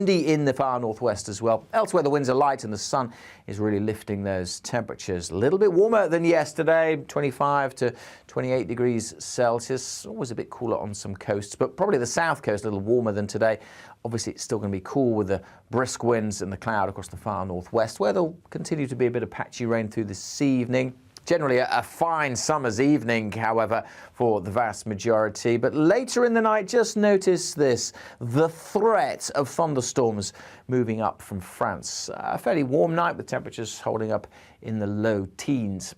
In the far northwest as well. Elsewhere, the winds are light and the sun is really lifting those temperatures. A little bit warmer than yesterday, 25 to 28 degrees Celsius. Always a bit cooler on some coasts, but probably the south coast a little warmer than today. Obviously, it's still going to be cool with the brisk winds and the cloud across the far northwest, where there'll continue to be a bit of patchy rain through this evening. Generally a fine summer's evening, however, for the vast majority. But later in the night, just notice this, the threat of thunderstorms moving up from France. A fairly warm night with temperatures holding up in the low teens.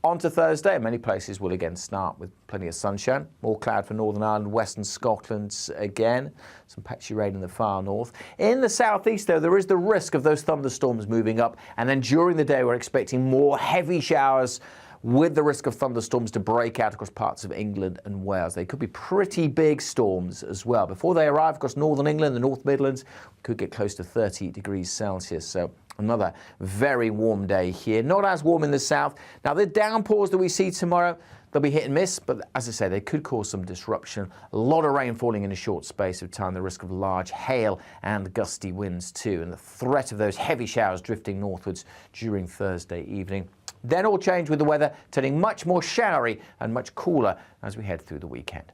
On to Thursday, many places will again start with plenty of sunshine. More cloud for Northern Ireland, Western Scotland again. Some patchy rain in the far north. In the southeast, though, there is the risk of those thunderstorms moving up. And then during the day, we're expecting more heavy showers with the risk of thunderstorms to break out across parts of England and Wales. They could be pretty big storms as well. Before they arrive across northern England, the North Midlands could get close to 30 degrees Celsius. So another very warm day here. Not as warm in the south. Now, the downpours that we see tomorrow, they'll be hit and miss, but as I say, they could cause some disruption. A lot of rain falling in a short space of time, the risk of large hail and gusty winds too, and the threat of those heavy showers drifting northwards during Thursday evening. Then all change with the weather turning much more showery and much cooler as we head through the weekend.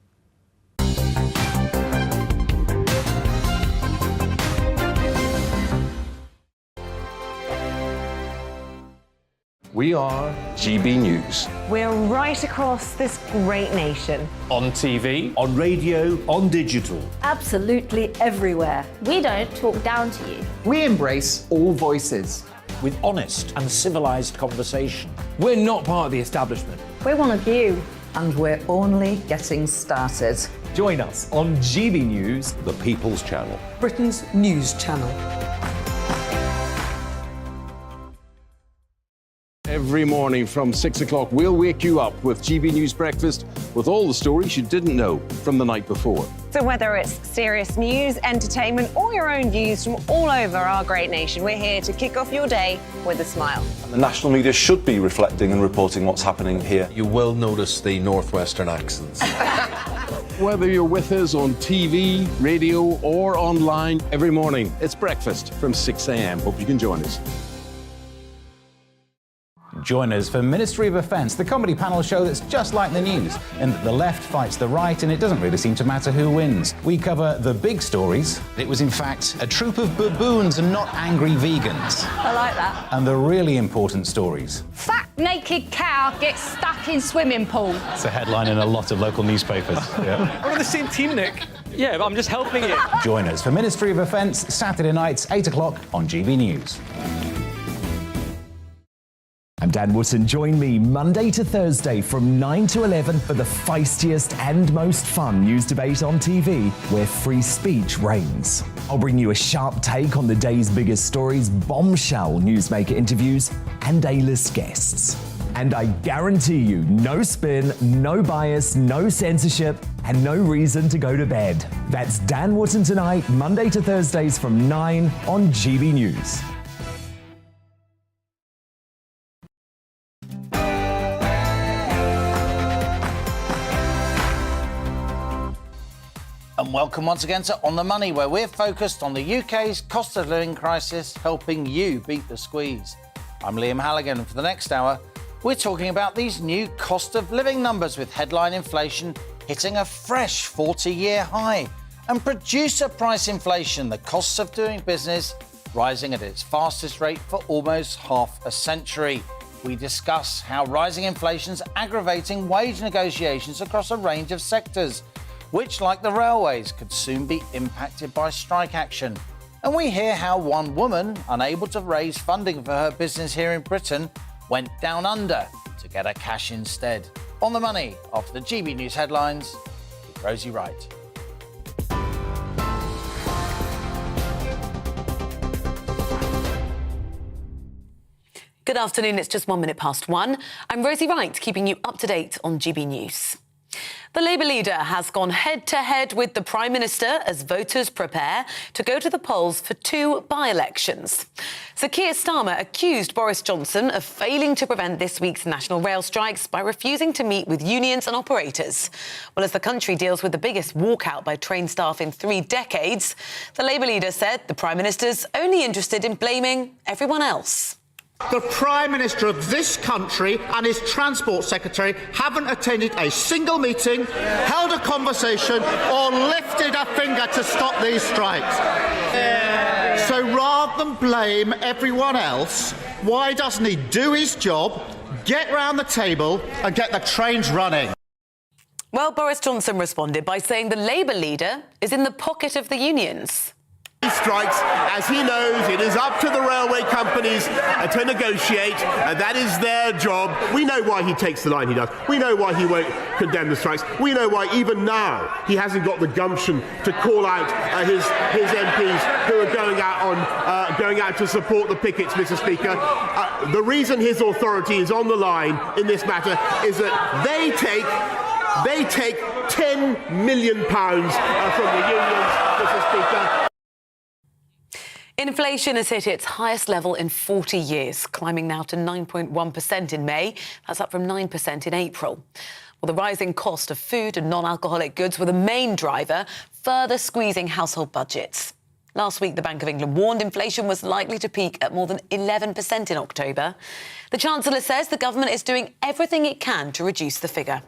We are GB News. We're right across this great nation. On TV, on radio, on digital. Absolutely everywhere. We don't talk down to you. We embrace all voices. With honest and civilised conversation. We're not part of the establishment. We're one of you. And we're only getting started. Join us on GB News, the People's Channel. Britain's news channel. Every morning from 6 o'clock, we'll wake you up with GB News Breakfast with all the stories you didn't know from the night before. So whether it's serious news, entertainment, or your own views from all over our great nation, we're here to kick off your day with a smile. The national media should be reflecting and reporting what's happening here. You will notice the northwestern accents. Whether you're with us on TV, radio, or online, every morning, it's breakfast from 6 a.m. Hope you can join us. Join us for Ministry of Offence, the comedy panel show that's just like the news, in that the left fights the right and it doesn't really seem to matter who wins. We cover the big stories. It was in fact a troop of baboons and not angry vegans. I like that. And the really important stories. Fat naked cow gets stuck in swimming pool. It's a headline in a lot of local newspapers. Yeah. We're on the same team, Nick. Yeah, but I'm just helping you. Join us for Ministry of Offence, Saturday nights, 8 o'clock on GB News. I'm Dan Wootton. Join me Monday to Thursday from 9 to 11 for the feistiest and most fun news debate on TV, where free speech reigns. I'll bring you a sharp take on the day's biggest stories, bombshell newsmaker interviews, and A-list guests. And I guarantee you, no spin, no bias, no censorship, and no reason to go to bed. That's Dan Wootton tonight, Monday to Thursdays from 9 on GB News. And welcome once again to On the Money, where we're focused on the UK's cost of living crisis, helping you beat the squeeze. I'm Liam Halligan, and for the next hour, we're talking about these new cost of living numbers, with headline inflation hitting a fresh 40-year high, and producer price inflation, the costs of doing business, rising at its fastest rate for almost half a century. We discuss how rising inflation's aggravating wage negotiations across a range of sectors, which, like the railways, could soon be impacted by strike action. And we hear how one woman, unable to raise funding for her business here in Britain, went down under to get her cash instead. On the Money, after the GB News headlines, with Rosie Wright. Good afternoon, it's just 1 minute past 1. I'm Rosie Wright, keeping you up to date on GB News. The Labour leader has gone head-to-head with the Prime Minister as voters prepare to go to the polls for 2 by-elections. Sir Keir Starmer accused Boris Johnson of failing to prevent this week's national rail strikes by refusing to meet with unions and operators. Well, as the country deals with the biggest walkout by train staff in 3 decades, the Labour leader said the Prime Minister's only interested in blaming everyone else. The Prime Minister of this country and his Transport Secretary haven't attended a single meeting, held a conversation or lifted a finger to stop these strikes. So rather than blame everyone else, why doesn't he do his job, get round the table and get the trains running? Well, Boris Johnson responded by saying the Labour leader is in the pocket of the unions. Strikes, as he knows, it is up to the railway companies to negotiate. That is their job. We know why he takes the line he does. We know why he won't condemn the strikes. We know why even now he hasn't got the gumption to call out his MPs who are going out to support the pickets, Mr. Speaker. The reason his authority is on the line in this matter is that they take £10 million from the unions, Mr. Speaker. Inflation has hit its highest level in 40 years, climbing now to 9.1% in May. That's up from 9% in April. Well, the rising cost of food and non-alcoholic goods were the main driver, further squeezing household budgets. Last week, the Bank of England warned inflation was likely to peak at more than 11% in October. The Chancellor says the government is doing everything it can to reduce the figure.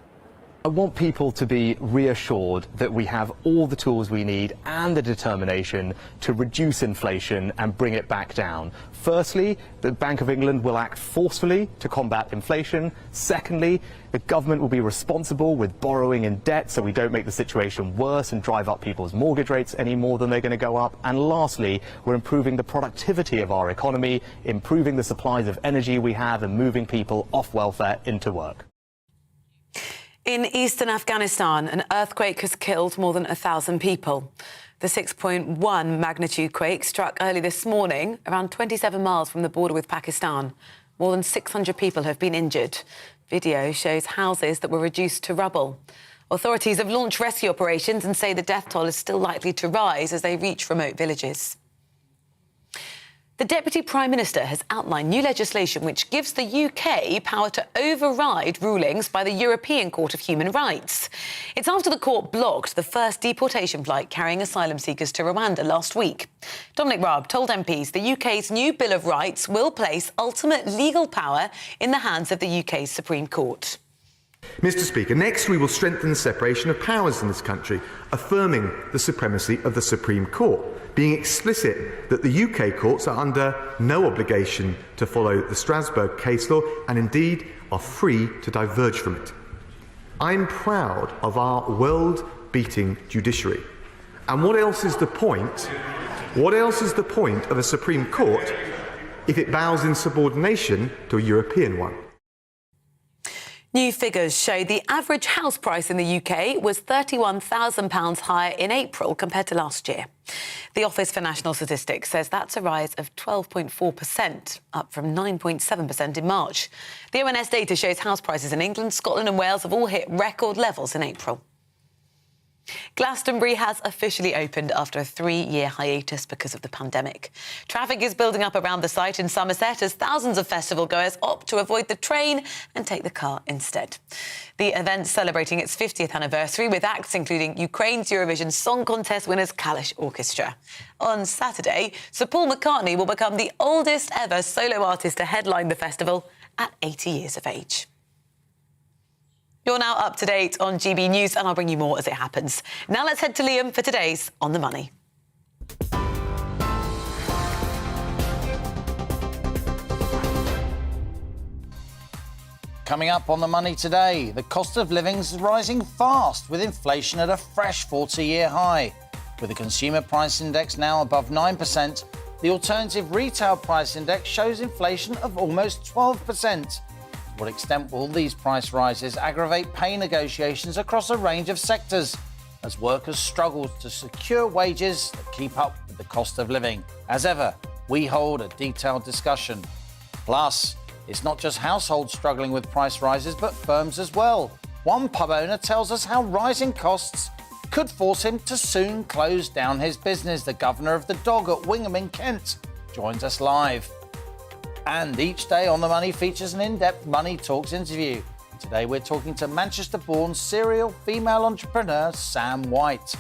I want people to be reassured that we have all the tools we need and the determination to reduce inflation and bring it back down. Firstly, the Bank of England will act forcefully to combat inflation. Secondly, the government will be responsible with borrowing and debt so we don't make the situation worse and drive up people's mortgage rates any more than they're going to go up. And lastly, we're improving the productivity of our economy, improving the supplies of energy we have and moving people off welfare into work. In eastern Afghanistan, an earthquake has killed more than 1,000 people. The 6.1 magnitude quake struck early this morning, around 27 miles from the border with Pakistan. More than 600 people have been injured. Video shows houses that were reduced to rubble. Authorities have launched rescue operations and say the death toll is still likely to rise as they reach remote villages. The Deputy Prime Minister has outlined new legislation which gives the UK power to override rulings by the European Court of Human Rights. It's after the court blocked the first deportation flight carrying asylum seekers to Rwanda last week. Dominic Raab told MPs the UK's new Bill of Rights will place ultimate legal power in the hands of the UK's Supreme Court. Mr. Speaker, next we will strengthen the separation of powers in this country, affirming the supremacy of the Supreme Court, being explicit that the UK courts are under no obligation to follow the Strasbourg case law and indeed are free to diverge from it. I'm proud of our world-beating judiciary. And what else is the point? What else is the point of a Supreme Court if it bows in subordination to a European one? New figures show the average house price in the UK was £31,000 higher in April compared to last year. The Office for National Statistics says that's a rise of 12.4%, up from 9.7% in March. The ONS data shows house prices in England, Scotland and Wales have all hit record levels in April. Glastonbury has officially opened after a 3-year hiatus because of the pandemic. Traffic is building up around the site in Somerset as thousands of festival goers opt to avoid the train and take the car instead. The event's celebrating its 50th anniversary with acts including Ukraine's Eurovision Song Contest winners Kalish Orchestra. On Saturday, Sir Paul McCartney will become the oldest ever solo artist to headline the festival at 80 years of age. You're now up to date on GB News and I'll bring you more as it happens. Now let's head to Liam for today's On the Money. Coming up on the money today, the cost of living is rising fast with inflation at a fresh 40-year high. With the consumer price index now above 9%, the alternative retail price index shows inflation of almost 12%. To what extent will these price rises aggravate pay negotiations across a range of sectors as workers struggle to secure wages that keep up with the cost of living? As ever, we hold a detailed discussion. Plus, it's not just households struggling with price rises, but firms as well. One pub owner tells us how rising costs could force him to soon close down his business. The governor of the dog at Wingham in Kent joins us live. And each day on The Money features an in-depth Money Talks interview. Today we're talking to Manchester-born serial female entrepreneur Sam White.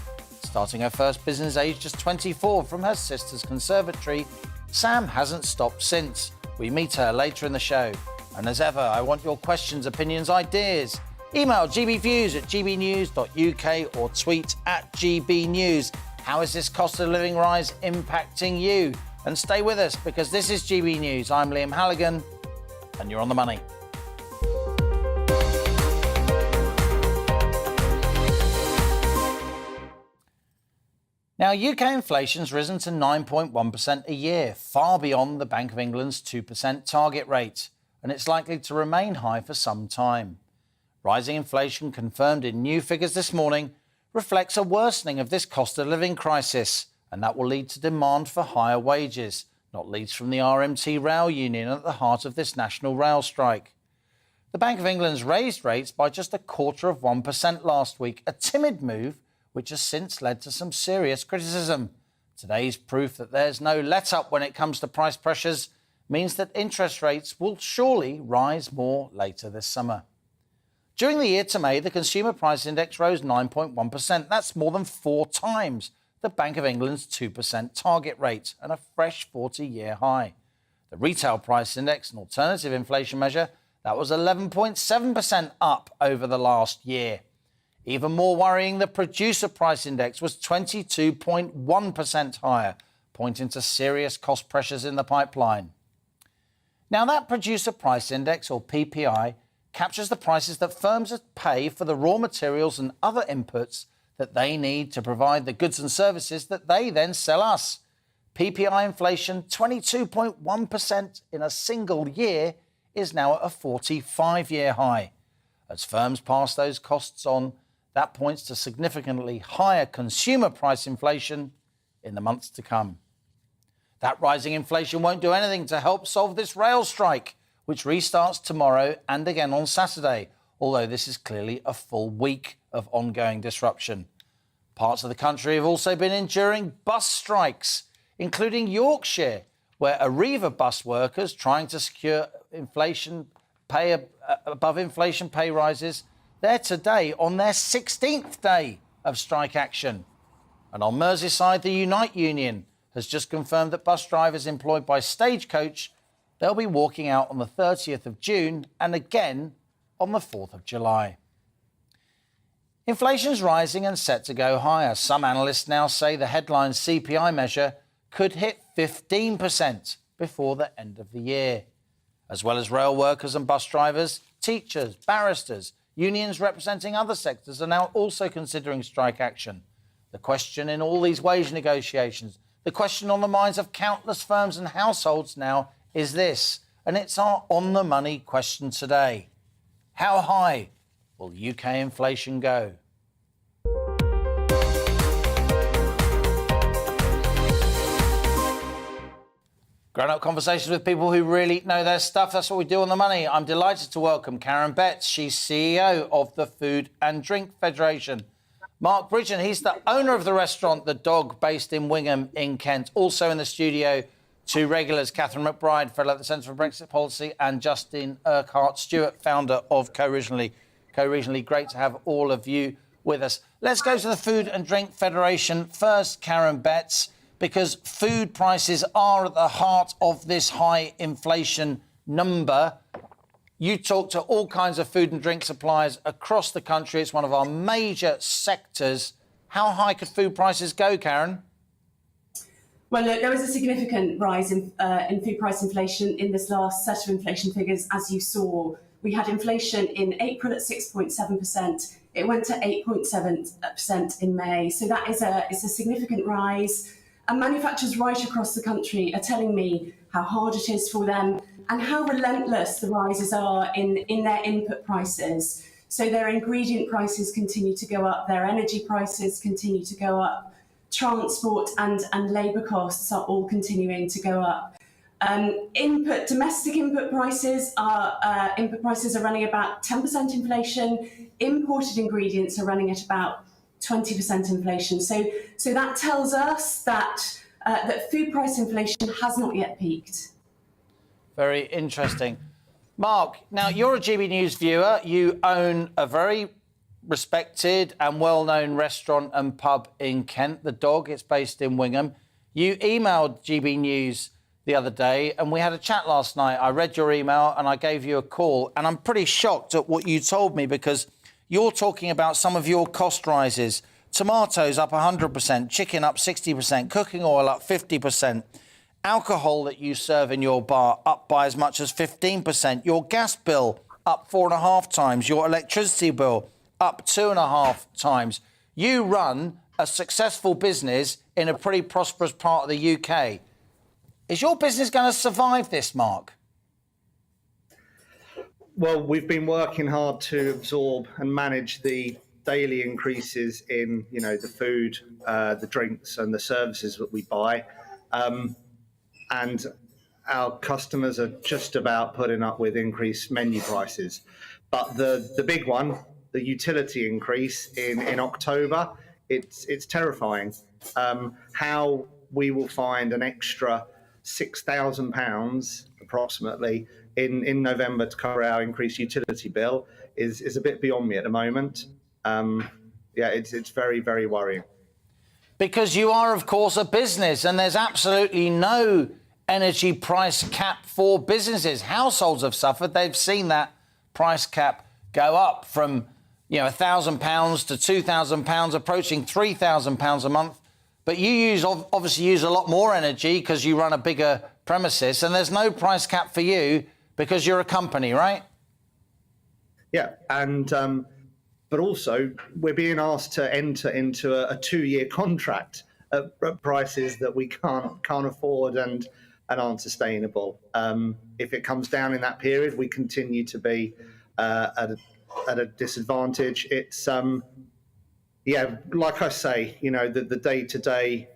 Starting her first business aged just 24 from her sister's conservatory, Sam hasn't stopped since. We meet her later in the show. And as ever, I want your questions, opinions, ideas. Email gbviews@gbnews.uk or tweet @gbnews. How is this cost of living rise impacting you? And stay with us because this is GB News. I'm Liam Halligan and you're on The Money. Now, UK inflation's risen to 9.1% a year, far beyond the Bank of England's 2% target rate, and it's likely to remain high for some time. Rising inflation confirmed in new figures this morning reflects a worsening of this cost of living crisis, and that will lead to demand for higher wages, not least from the RMT rail union at the heart of this national rail strike. The Bank of England's raised rates by just 0.25% last week, a timid move which has since led to some serious criticism. Today's proof that there's no let-up when it comes to price pressures means that interest rates will surely rise more later this summer. During the year to May, the Consumer Price Index rose 9.1%. That's more than 4 times the Bank of England's 2% target rate and a fresh 40-year high. The Retail Price Index, an alternative inflation measure, that was 11.7% up over the last year. Even more worrying, the Producer Price Index was 22.1% higher, pointing to serious cost pressures in the pipeline. Now, that Producer Price Index, or PPI, captures the prices that firms pay for the raw materials and other inputs that they need to provide the goods and services that they then sell us. PPI inflation, 22.1% in a single year, is now at a 45-year high. As firms pass those costs on, that points to significantly higher consumer price inflation in the months to come. That rising inflation won't do anything to help solve this rail strike, which restarts tomorrow and again on Saturday, although this is clearly a full week of ongoing disruption. Parts of the country have also been enduring bus strikes, including Yorkshire, where Arriva bus workers trying to secure above inflation pay rises, they're today on their 16th day of strike action. And on Merseyside, the Unite Union has just confirmed that bus drivers employed by Stagecoach, they'll be walking out on the 30th of June and again on the 4th of July. Inflation's rising and set to go higher. Some analysts now say the headline CPI measure could hit 15% before the end of the year. As well as rail workers and bus drivers, teachers, barristers, unions representing other sectors are now also considering strike action. The question in all these wage negotiations, the question on the minds of countless firms and households now is this, and it's our On the Money question today. How high will UK inflation go? Grown-up conversations with people who really know their stuff. That's what we do on The Money. I'm delighted to welcome Karen Betts. She's CEO of the Food and Drink Federation. Mark Bridgen, he's the owner of the restaurant The Dog, based in Wingham in Kent. Also in the studio, 2 regulars, Catherine McBride, fellow at the Centre for Brexit Policy, and Justin Urquhart-Stewart, founder of Co-Regionally. Co-Regionally, great to have all of you with us. Let's go to the Food and Drink Federation first, Karen Betts, because food prices are at the heart of this high inflation number. You talk to all kinds of food and drink suppliers across the country. It's one of our major sectors. How high could food prices go, Karen? Well, look, there was a significant rise in food price inflation in this last set of inflation figures. As you saw, we had inflation in April at 6.7%. It went to 8.7% in May. So that is a significant rise. And manufacturers right across the country are telling me how hard it is for them and how relentless the rises are in their input prices. So their ingredient prices continue to go up, their energy prices continue to go up, transport and labour costs are all continuing to go up. Domestic input prices are running about 10% inflation. Imported ingredients are running at about 20% inflation. So that tells us that food price inflation has not yet peaked. Very interesting. Mark, now you're a GB News viewer. You own a very respected and well-known restaurant and pub in Kent, The Dog. It's based in Wingham. You emailed GB News the other day and we had a chat last night. I read your email and I gave you a call, and I'm pretty shocked at what you told me, because you're talking about some of your cost rises. Tomatoes up 100%, chicken up 60%, cooking oil up 50%. Alcohol that you serve in your bar up by as much as 15%. Your gas bill up 4.5 times. Your electricity bill up 2.5 times. You run a successful business in a pretty prosperous part of the UK. Is your business going to survive this, Mark? Well, we've been working hard to absorb and manage the daily increases in, the food, the drinks and the services that we buy. And our customers are just about putting up with increased menu prices. But the big one, the utility increase in October, it's terrifying. How we will find an extra £6,000 approximately in November to cover our increased utility bill is a bit beyond me at the moment. It's very, very worrying. Because you are, of course, a business, and there's absolutely no energy price cap for businesses. Households have suffered. They've seen that price cap go up from, £1,000 to £2,000, approaching £3,000 a month. But you obviously use a lot more energy because you run a bigger premises, and there's no price cap for you because you're a company, right? Yeah, and but also we're being asked to enter into a 2-year contract at prices that we can't afford and aren't sustainable. If it comes down in that period, we continue to be at a disadvantage. It's like I say, the day-to-day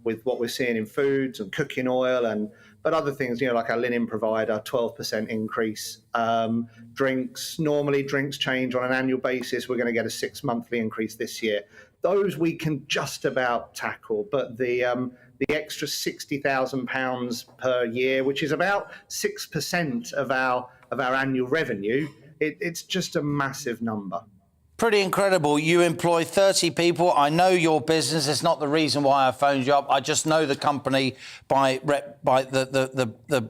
with what we're seeing in foods and cooking oil but other things, like our linen provider, 12% increase. Drinks change on an annual basis. We're going to get a 6 monthly increase this year. Those we can just about tackle, but the extra £60,000 per year, which is about 6% of our annual revenue, it's just a massive number. Pretty incredible. You employ 30 people. I know your business. It's not the reason why I phoned you up. I just know the company by the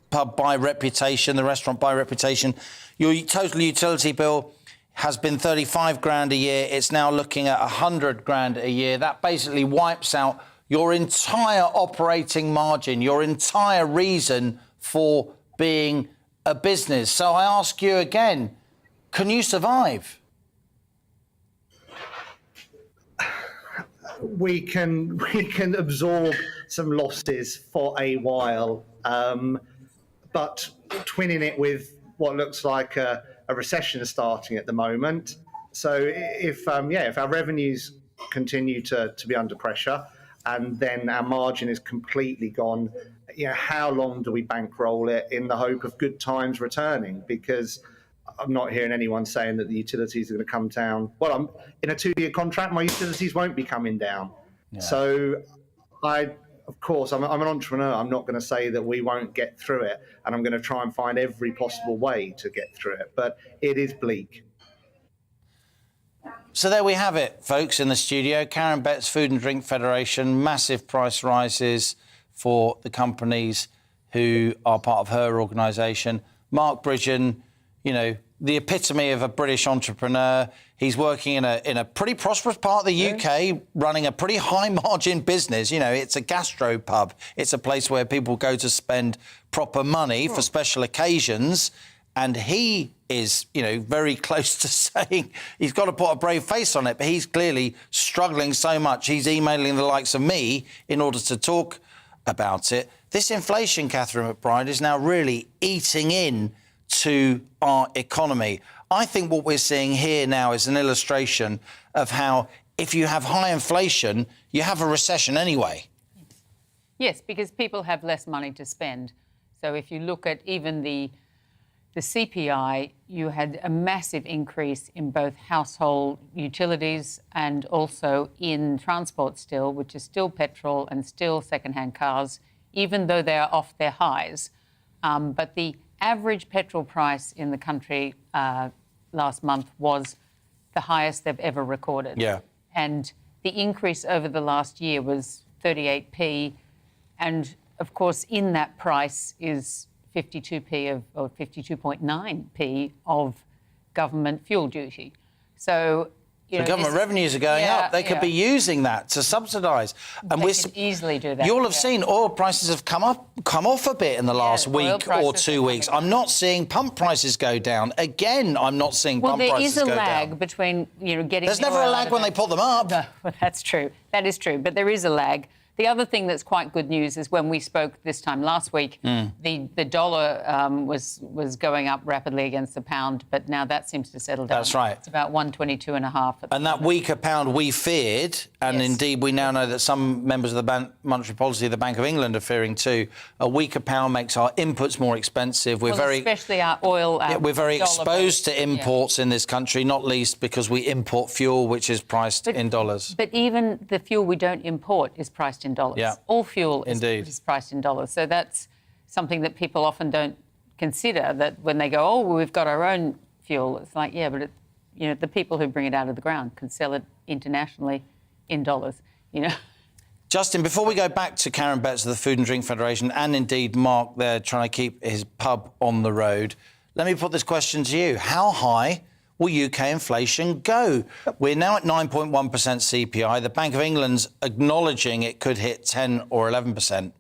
pub by reputation, the restaurant by reputation. Your total utility bill has been 35 grand a year. It's now looking at 100 grand a year. That basically wipes out your entire operating margin, your entire reason for being a business. So I ask you again, can you survive? We can absorb some losses for a while, but twinning it with what looks like a recession starting at the moment. So if our revenues continue to be under pressure, and then our margin is completely gone, how long do we bankroll it in the hope of good times returning? Because I'm not hearing anyone saying that the utilities are going to come down. Well, I'm in a 2-year contract. My utilities won't be coming down. Yeah. So of course, I'm an entrepreneur. I'm not going to say that we won't get through it, and I'm going to try and find every possible way to get through it. But it is bleak. So there we have it, folks, in the studio. Karen Betts, Food and Drink Federation, massive price rises for the companies who are part of her organisation. Mark Bridgen, the epitome of a British entrepreneur. He's working in a pretty prosperous part of the UK, running a pretty high-margin business. It's a gastro pub. It's a place where people go to spend proper money for special occasions. And he is, very close to saying he's got to put a brave face on it, but he's clearly struggling so much. He's emailing the likes of me in order to talk about it. This inflation, Catherine McBride, is now really eating in to our economy. I think what we're seeing here now is an illustration of how if you have high inflation, you have a recession anyway. Yes, because people have less money to spend. So if you look at even the CPI, you had a massive increase in both household utilities and also in transport still, which is still petrol and still second-hand cars, even though they are off their highs. But the average petrol price in the country last month was the highest they've ever recorded. Yeah. And the increase over the last year was 38p. And, of course, in that price is 52p or 52.9p of government fuel duty. So, the government revenues are going up. They could be using that to subsidise. And they could easily do that. You all have seen oil prices have come off a bit in the last week or 2 weeks. I'm not seeing pump prices go down. Again, I'm not seeing pump prices go down. Well, there is a lag between, getting... There's never a lag when they put them up. No, well, that's true. That is true. But there is a lag. The other thing that's quite good news is when we spoke this time last week, the dollar was going up rapidly against the pound, but now that seems to settle down. That's right. It's about 122.5. And that weaker pound we feared, and indeed we now know that some members of the monetary policy of the Bank of England are fearing too, a weaker pound makes our inputs more expensive. Especially our oil. We're very exposed to imports in this country, not least because we import fuel, which is priced in dollars. But even the fuel we don't import is priced in dollars. Yeah. All fuel is priced in dollars. So that's something that people often don't consider, that when they go, well, we've got our own fuel, it's like, yeah, but the people who bring it out of the ground can sell it internationally in dollars, Justin, before we go back to Karen Betts of the Food and Drink Federation and indeed Mark there trying to keep his pub on the road, let me put this question to you. How high will UK inflation go? We're now at 9.1% CPI. The Bank of England's acknowledging it could hit 10 or 11%.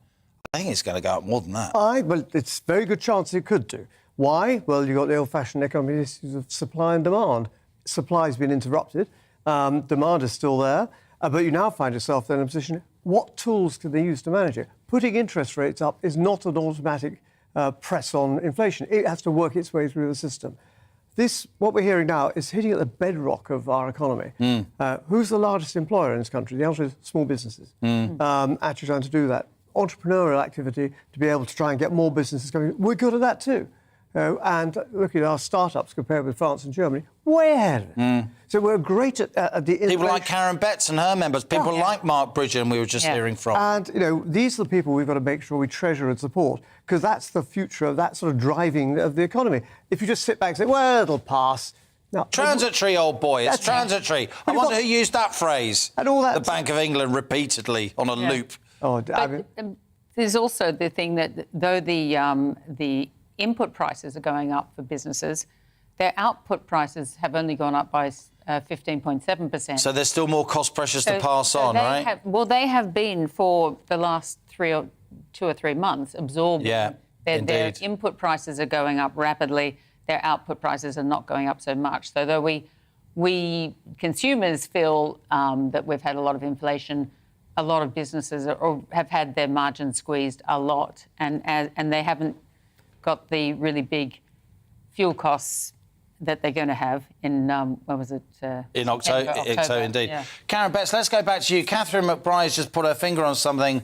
I think it's going to go up more than that. Well, it's a very good chance it could do. Why? Well, you've got the old-fashioned economic issues of supply and demand. Supply's been interrupted. Demand is still there. But you now find yourself then in a position, what tools can they use to manage it? Putting interest rates up is not an automatic press on inflation. It has to work its way through the system. What we're hearing now is hitting at the bedrock of our economy. Who's the largest employer in this country? The answer is small businesses. Actually trying to do that. Entrepreneurial activity to be able to try and get more businesses coming. We're good at that too. And look at our startups compared with France and Germany, way ahead of it. So we're great at the innovation. People like Karen Betts and her members, people like Mark Bridgen we were just hearing from. And, these are the people we've got to make sure we treasure and support, because that's the future of that sort of driving of the economy. If you just sit back and say, well, it'll pass. No, transitory, old boy, it's transitory. I wonder who used that phrase. And all that. The Bank of England repeatedly on a loop. There's also the thing that though the input prices are going up for businesses, their output prices have only gone up by 15.7%. So there's still more cost pressures to pass on, right? They have been for the last 2 or 3 months absorbing. Yeah, their input prices are going up rapidly. Their output prices are not going up so much. So though we consumers feel that we've had a lot of inflation, a lot of businesses have had their margins squeezed a lot, and they haven't got the really big fuel costs that they're going to have in, when was it? In October, indeed. Yeah. Karen Betts, let's go back to you. Catherine McBride's just put her finger on something.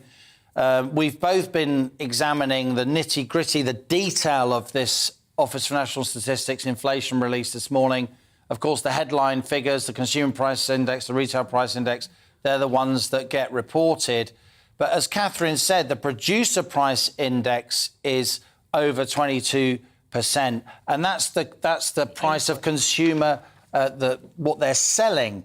We've both been examining the nitty-gritty, the detail of this Office for National Statistics inflation release this morning. Of course, the headline figures, the Consumer Price Index, the Retail Price Index, they're the ones that get reported. But as Catherine said, the Producer Price Index is over 22%, and that's the price of consumer, what they're selling,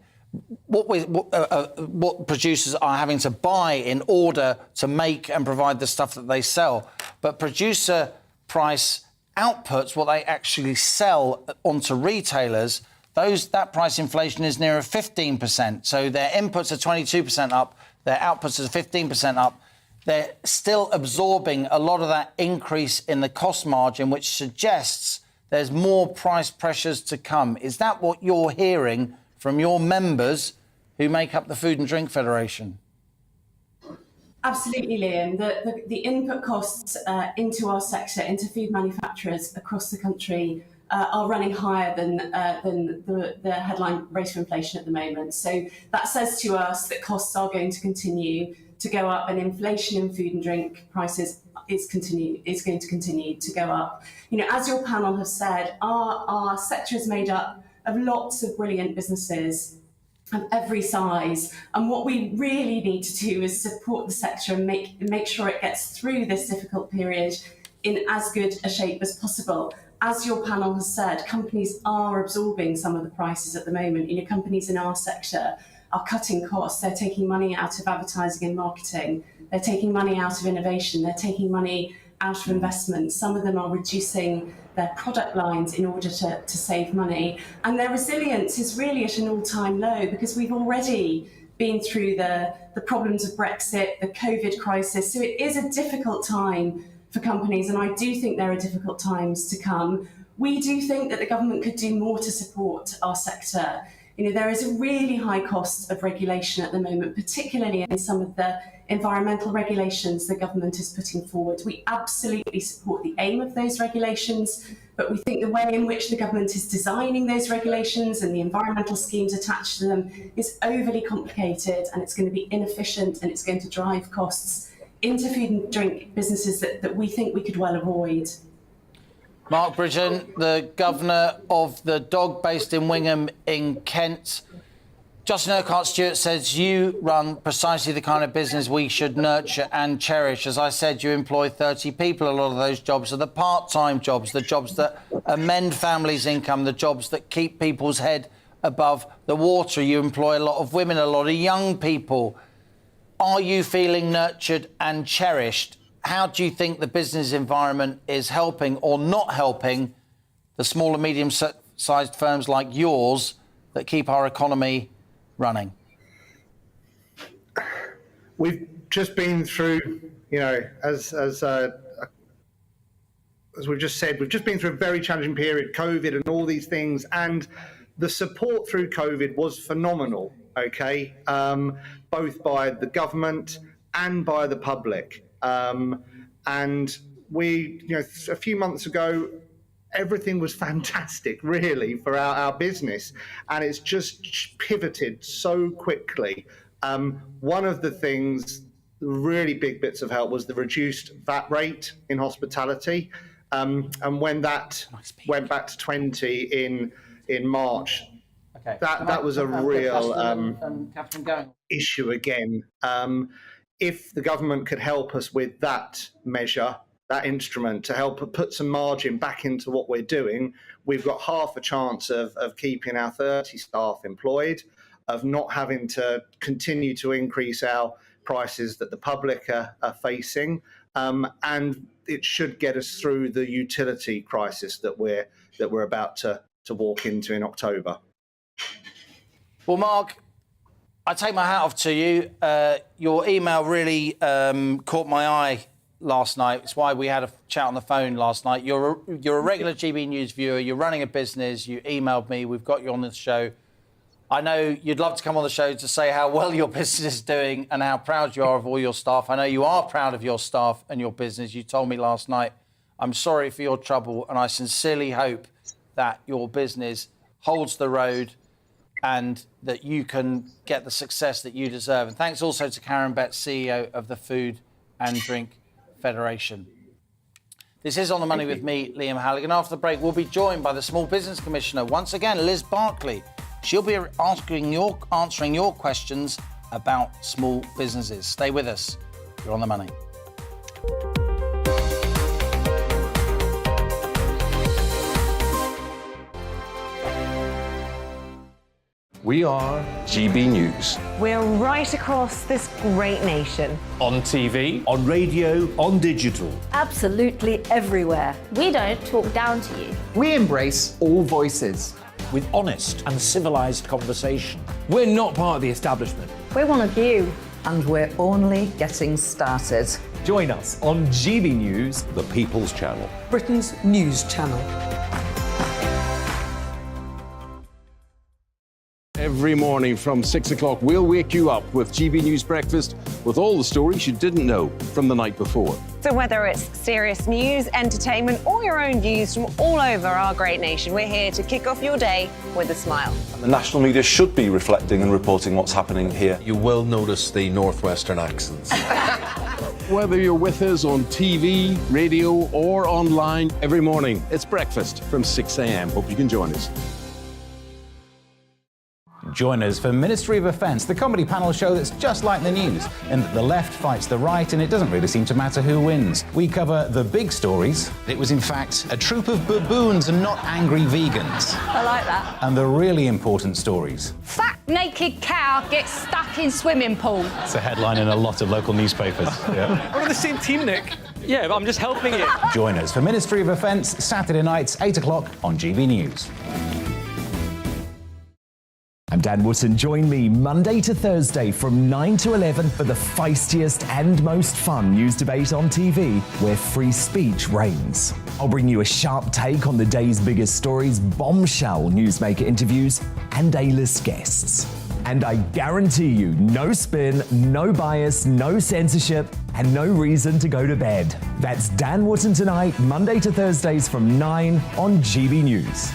what producers are having to buy in order to make and provide the stuff that they sell. But producer price outputs, what they actually sell onto retailers, that price inflation is nearer 15%. So their inputs are 22% up, their outputs are 15% up. They're still absorbing a lot of that increase in the cost margin, which suggests there's more price pressures to come. Is that what you're hearing from your members who make up the Food and Drink Federation? Absolutely, Liam. The input costs into our sector, into food manufacturers across the country, are running higher than the headline rate of inflation at the moment. So that says to us that costs are going to continue to go up, and inflation in food and drink prices is going to continue to go up. You know, as your panel have said, our sector is made up of lots of brilliant businesses of every size, and what we really need to do is support the sector and make sure it gets through this difficult period in as good a shape as possible. As your panel has said, companies are absorbing some of the prices at the moment. You know, companies in our sector are cutting costs. They're taking money out of advertising and marketing. They're taking money out of innovation. They're taking money out of investment. Some of them are reducing their product lines in order to save money. And their resilience is really at an all-time low, because we've already been through the problems of Brexit, the COVID crisis. So it is a difficult time for companies, and I do think there are difficult times to come. We do think that the government could do more to support our sector. You know, there is a really high cost of regulation at the moment, particularly in some of the environmental regulations the government is putting forward. We absolutely support the aim of those regulations, but we think the way in which the government is designing those regulations and the environmental schemes attached to them is overly complicated, and it's going to be inefficient, and it's going to drive costs into food and drink businesses that we think we could well avoid. Mark Bridgen, the governor of the dog based in Wingham in Kent. Justin Urquhart-Stewart says you run precisely the kind of business we should nurture and cherish. As I said, you employ 30 people. A lot of those jobs are the part-time jobs, the jobs that amend families' income, the jobs that keep people's head above the water. You employ a lot of women, a lot of young people. Are you feeling nurtured and cherished? How do you think the business environment is helping or not helping the small and medium-sized firms like yours that keep our economy running? We've just been through, you know, as we've just said, we've just been through a very challenging period, COVID and all these things, and the support through COVID was phenomenal, okay, both by the government and by the public. And we, you know, a few months ago, everything was fantastic, really, for our business, and it's just pivoted so quickly. One of the things, really big bits of help, was the reduced VAT rate in hospitality, and when that went back to 20 in March, okay, that was a real issue again. If the government could help us with that measure, that instrument, to help put some margin back into what we're doing, we've got half a chance of keeping our 30 staff employed, of not having to continue to increase our prices that the public are facing, and it should get us through the utility crisis that we're about to walk into in October. Well, Mark, I take my hat off to you. Your email really caught my eye last night. It's why we had a chat on the phone last night. You're a regular GB News viewer. You're running a business. You emailed me. We've got you on this show. I know you'd love to come on the show to say how well your business is doing and how proud you are of all your staff. I know you are proud of your staff and your business. You told me last night. I'm sorry for your trouble, and I sincerely hope that your business holds the road and that you can get the success that you deserve. And thanks also to Karen Betts, CEO of the Food and Drink Federation. This is On the Money with me, Liam Halligan. After the break, we'll be joined by the Small Business Commissioner, once again, Liz Barkley. She'll be answering your questions about small businesses. Stay with us. You're On the Money. We are GB News. We're right across this great nation. On TV, on radio, on digital. Absolutely everywhere. We don't talk down to you. We embrace all voices. with honest and civilised conversation. We're not part of the establishment. We're one of you. And we're only getting started. Join us on GB News, the People's Channel, Britain's news channel. Every morning from 6 o'clock, we'll wake you up with GB News Breakfast with all the stories you didn't know from the night before. So whether it's serious news, entertainment, or your own views from all over our great nation, we're here to kick off your day with a smile. The national media should be reflecting and reporting what's happening here. You will notice the northwestern accents. Whether you're with us on TV, radio, or online, every morning, it's breakfast from 6 a.m. Hope you can join us. Join us for Ministry of Defence, the comedy panel show that's just like the news, in that the left fights the right and it doesn't really seem to matter who wins. We cover the big stories. It was in fact a troop of baboons and not angry vegans. I like that. And the really important stories. Fat naked cow gets stuck in swimming pool. It's a headline in a lot of local newspapers. Yeah. We're on the same team, Nick. Yeah, but I'm just helping you. Join us for Ministry of Defence, Saturday nights, 8 o'clock on GB News. I'm Dan Wootton. Join me Monday to Thursday from 9 to 11 for the feistiest and most fun news debate on TV, where free speech reigns. I'll bring you a sharp take on the day's biggest stories, bombshell newsmaker interviews, and A-list guests. And I guarantee you, no spin, no bias, no censorship, and no reason to go to bed. That's Dan Wootton tonight, Monday to Thursdays from 9 on GB News.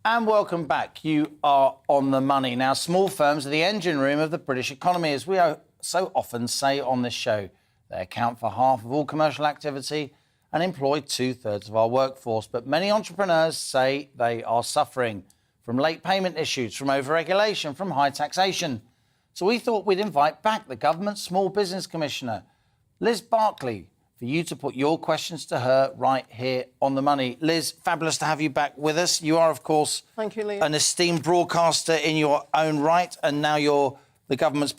And welcome back. You are on the money. Now, small firms are the engine room of the British economy, as we so often say on this show. They account for half of all commercial activity and employ 2/3 of our workforce. But many entrepreneurs say they are suffering from late payment issues, from over-regulation, from high taxation. So we thought we'd invite back the government's Small Business Commissioner, Liz Barclay, for you to put your questions to her right here on the money. Liz, fabulous to have you back with us. You are, of course, Thank you, Liam. an esteemed broadcaster in your own right, and now you're the government's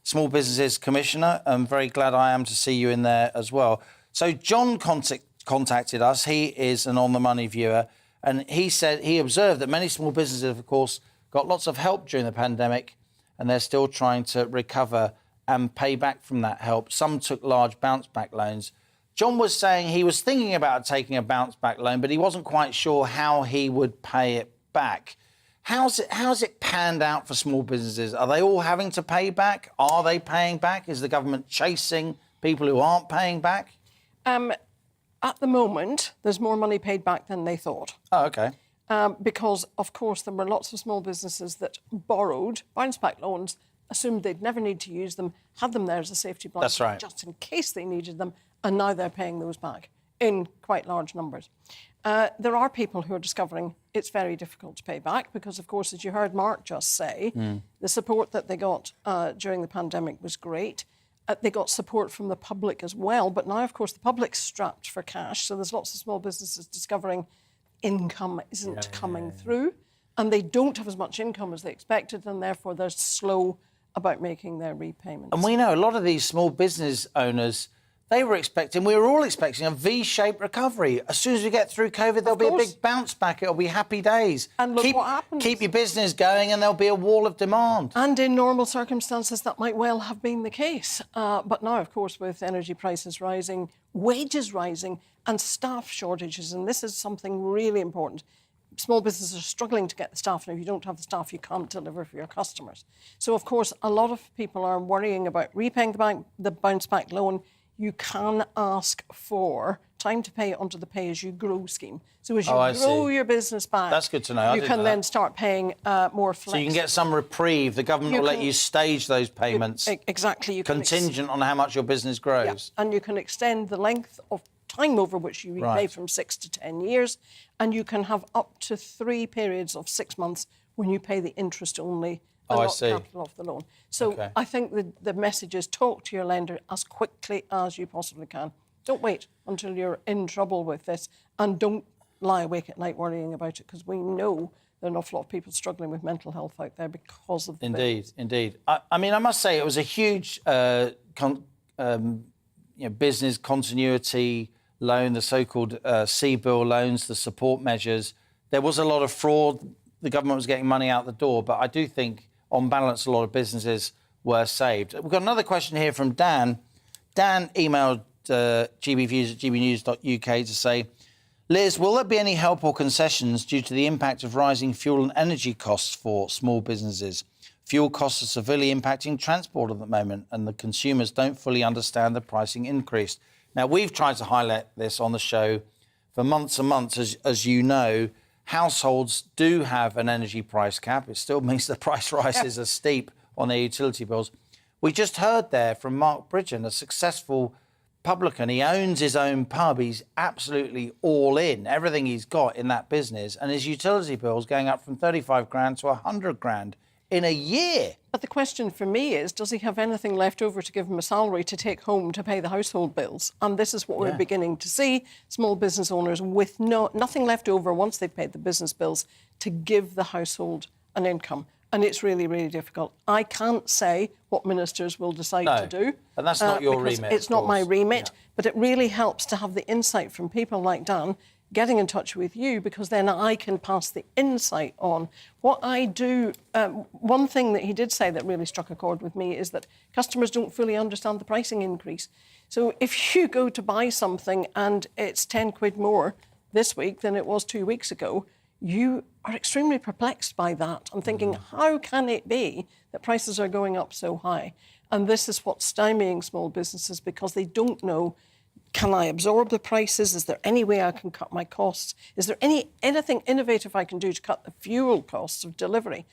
Small Businesses Commissioner. I'm very glad I am to see you in there as well. So John contacted us. He is an On the Money viewer, and he said he observed that many small businesses, of course, got lots of help during the pandemic, and they're still trying to recover and pay back from that help. Some took large bounce-back loans. John was saying he was thinking about taking a bounce-back loan, but he wasn't quite sure how he would pay it back. How's it panned out for small businesses? Are they all having to pay back? Are they paying back? Is the government chasing people who aren't paying back? At the moment, there's more money paid back than they thought. Oh, OK. Because, of course, there were lots of small businesses that borrowed bounce-back loans, assumed they'd never need to use them, had them there as a safety blanket, That's right, just in case they needed them, and now they're paying those back in quite large numbers. There are people who are discovering it's very difficult to pay back because, of course, as you heard Mark just say, the support that they got during the pandemic was great. They got support from the public as well, but now, of course, the public's strapped for cash, so there's lots of small businesses discovering income isn't coming through, and they don't have as much income as they expected, and therefore they're slow about making their repayments. And we know a lot of these small business owners, we were all expecting a V-shaped recovery. As soon as we get through COVID, there'll be a big bounce back. It'll be happy days. And look what happens. Keep your business going and there'll be a wall of demand. And in normal circumstances, that might well have been the case. But now, of course, with energy prices rising, wages rising, and staff shortages, and this is something really important. Small businesses are struggling to get the staff, and if you don't have the staff, you can't deliver for your customers. So, of course, a lot of people are worrying about repaying the bounce-back loan. You can ask for time to pay under the pay-as-you-grow scheme. So as you grow your business back, that's good to know. You can then start paying more flexibly. So you can get some reprieve. The government will let you stage those payments. Exactly. Contingent on how much your business grows. Yeah. And you can extend the length of time over which you repay from 6 to 10 years, and you can have up to 3 periods of 6 months when you pay the interest only and not capital off the loan. So I think the message is talk to your lender as quickly as you possibly can. Don't wait until you're in trouble with this, and don't lie awake at night worrying about it, because we know there are an awful lot of people struggling with mental health out there because of the Indeed. I mean, I must say it was a huge business continuity loan, the so-called C-bill loans, the support measures. There was a lot of fraud. The government was getting money out the door, but I do think, on balance, a lot of businesses were saved. We've got another question here from Dan. Dan emailed gbviews at gbnews.uk to say, Liz, will there be any help or concessions due to the impact of rising fuel and energy costs for small businesses? Fuel costs are severely impacting transport at the moment, and the consumers don't fully understand the pricing increase. Now, we've tried to highlight this on the show for months and months. As you know, households do have an energy price cap. It still means the price rises are steep on their utility bills. We just heard there from Mark Bridgen, a successful publican. He owns his own pub. He's absolutely all in, everything he's got in that business, and his utility bills going up from 35 grand to 100 grand in a year. But the question for me is, does he have anything left over to give him a salary to take home to pay the household bills? And this is what we're beginning to see, small business owners with nothing left over once they've paid the business bills to give the household an income. And it's really, really difficult. I can't say what ministers will decide to do. And that's not your remit. It's not my remit, but it really helps to have the insight from people like Dan getting in touch with you, because then I can pass the insight on. What I do, one thing that he did say that really struck a chord with me is that customers don't fully understand the pricing increase. So if you go to buy something and it's 10 quid more this week than it was 2 weeks ago, you are extremely perplexed by that. I'm thinking, how can it be that prices are going up so high? And this is what's stymieing small businesses, because they don't know, can I absorb the prices? Is there any way I can cut my costs? Is there anything innovative I can do to cut the fuel costs of delivery?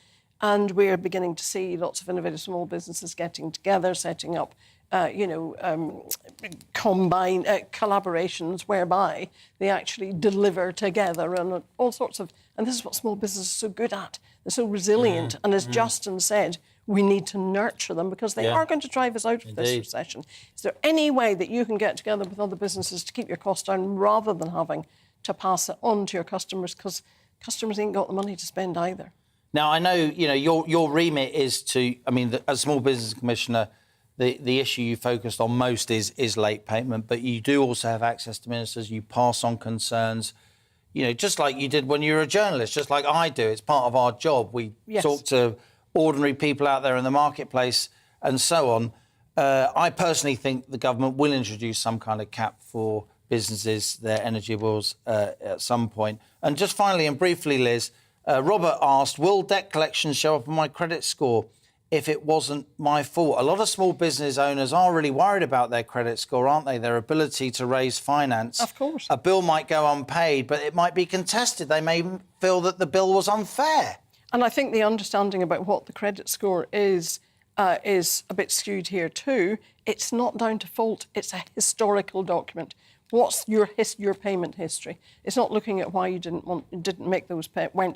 And we're beginning to see lots of innovative small businesses getting together, setting up, collaborations whereby they actually deliver together, and all sorts of... And this is what small businesses are so good at. They're so resilient. And as Justin said, we need to nurture them, because they are going to drive us out of this recession. Is there any way that you can get together with other businesses to keep your costs down rather than having to pass it on to your customers, because customers ain't got the money to spend either? Now, I know, your remit is to... I mean, as Small Business Commissioner, the issue you focused on most is late payment, but you do also have access to ministers. You pass on concerns, just like you did when you were a journalist, just like I do. It's part of our job. We talk to ordinary people out there in the marketplace and so on. I personally think the government will introduce some kind of cap for businesses, their energy bills at some point. And just finally and briefly, Liz, Robert asked, will debt collection show up on my credit score if it wasn't my fault? A lot of small business owners are really worried about their credit score, aren't they? Their ability to raise finance. Of course. A bill might go unpaid, but it might be contested. They may feel that the bill was unfair. And I think the understanding about what the credit score is a bit skewed here too. It's not down to fault. It's a historical document. What's your payment history? It's not looking at why you weren't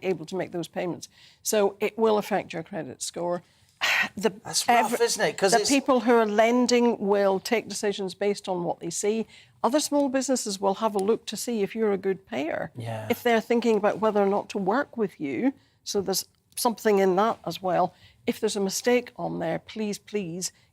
able to make those payments. So it will affect your credit score. That's rough, isn't it? Because people who are lending will take decisions based on what they see. Other small businesses will have a look to see if you're a good payer. Yeah. If they're thinking about whether or not to work with you. So there's something in that as well. If there's a mistake on there, please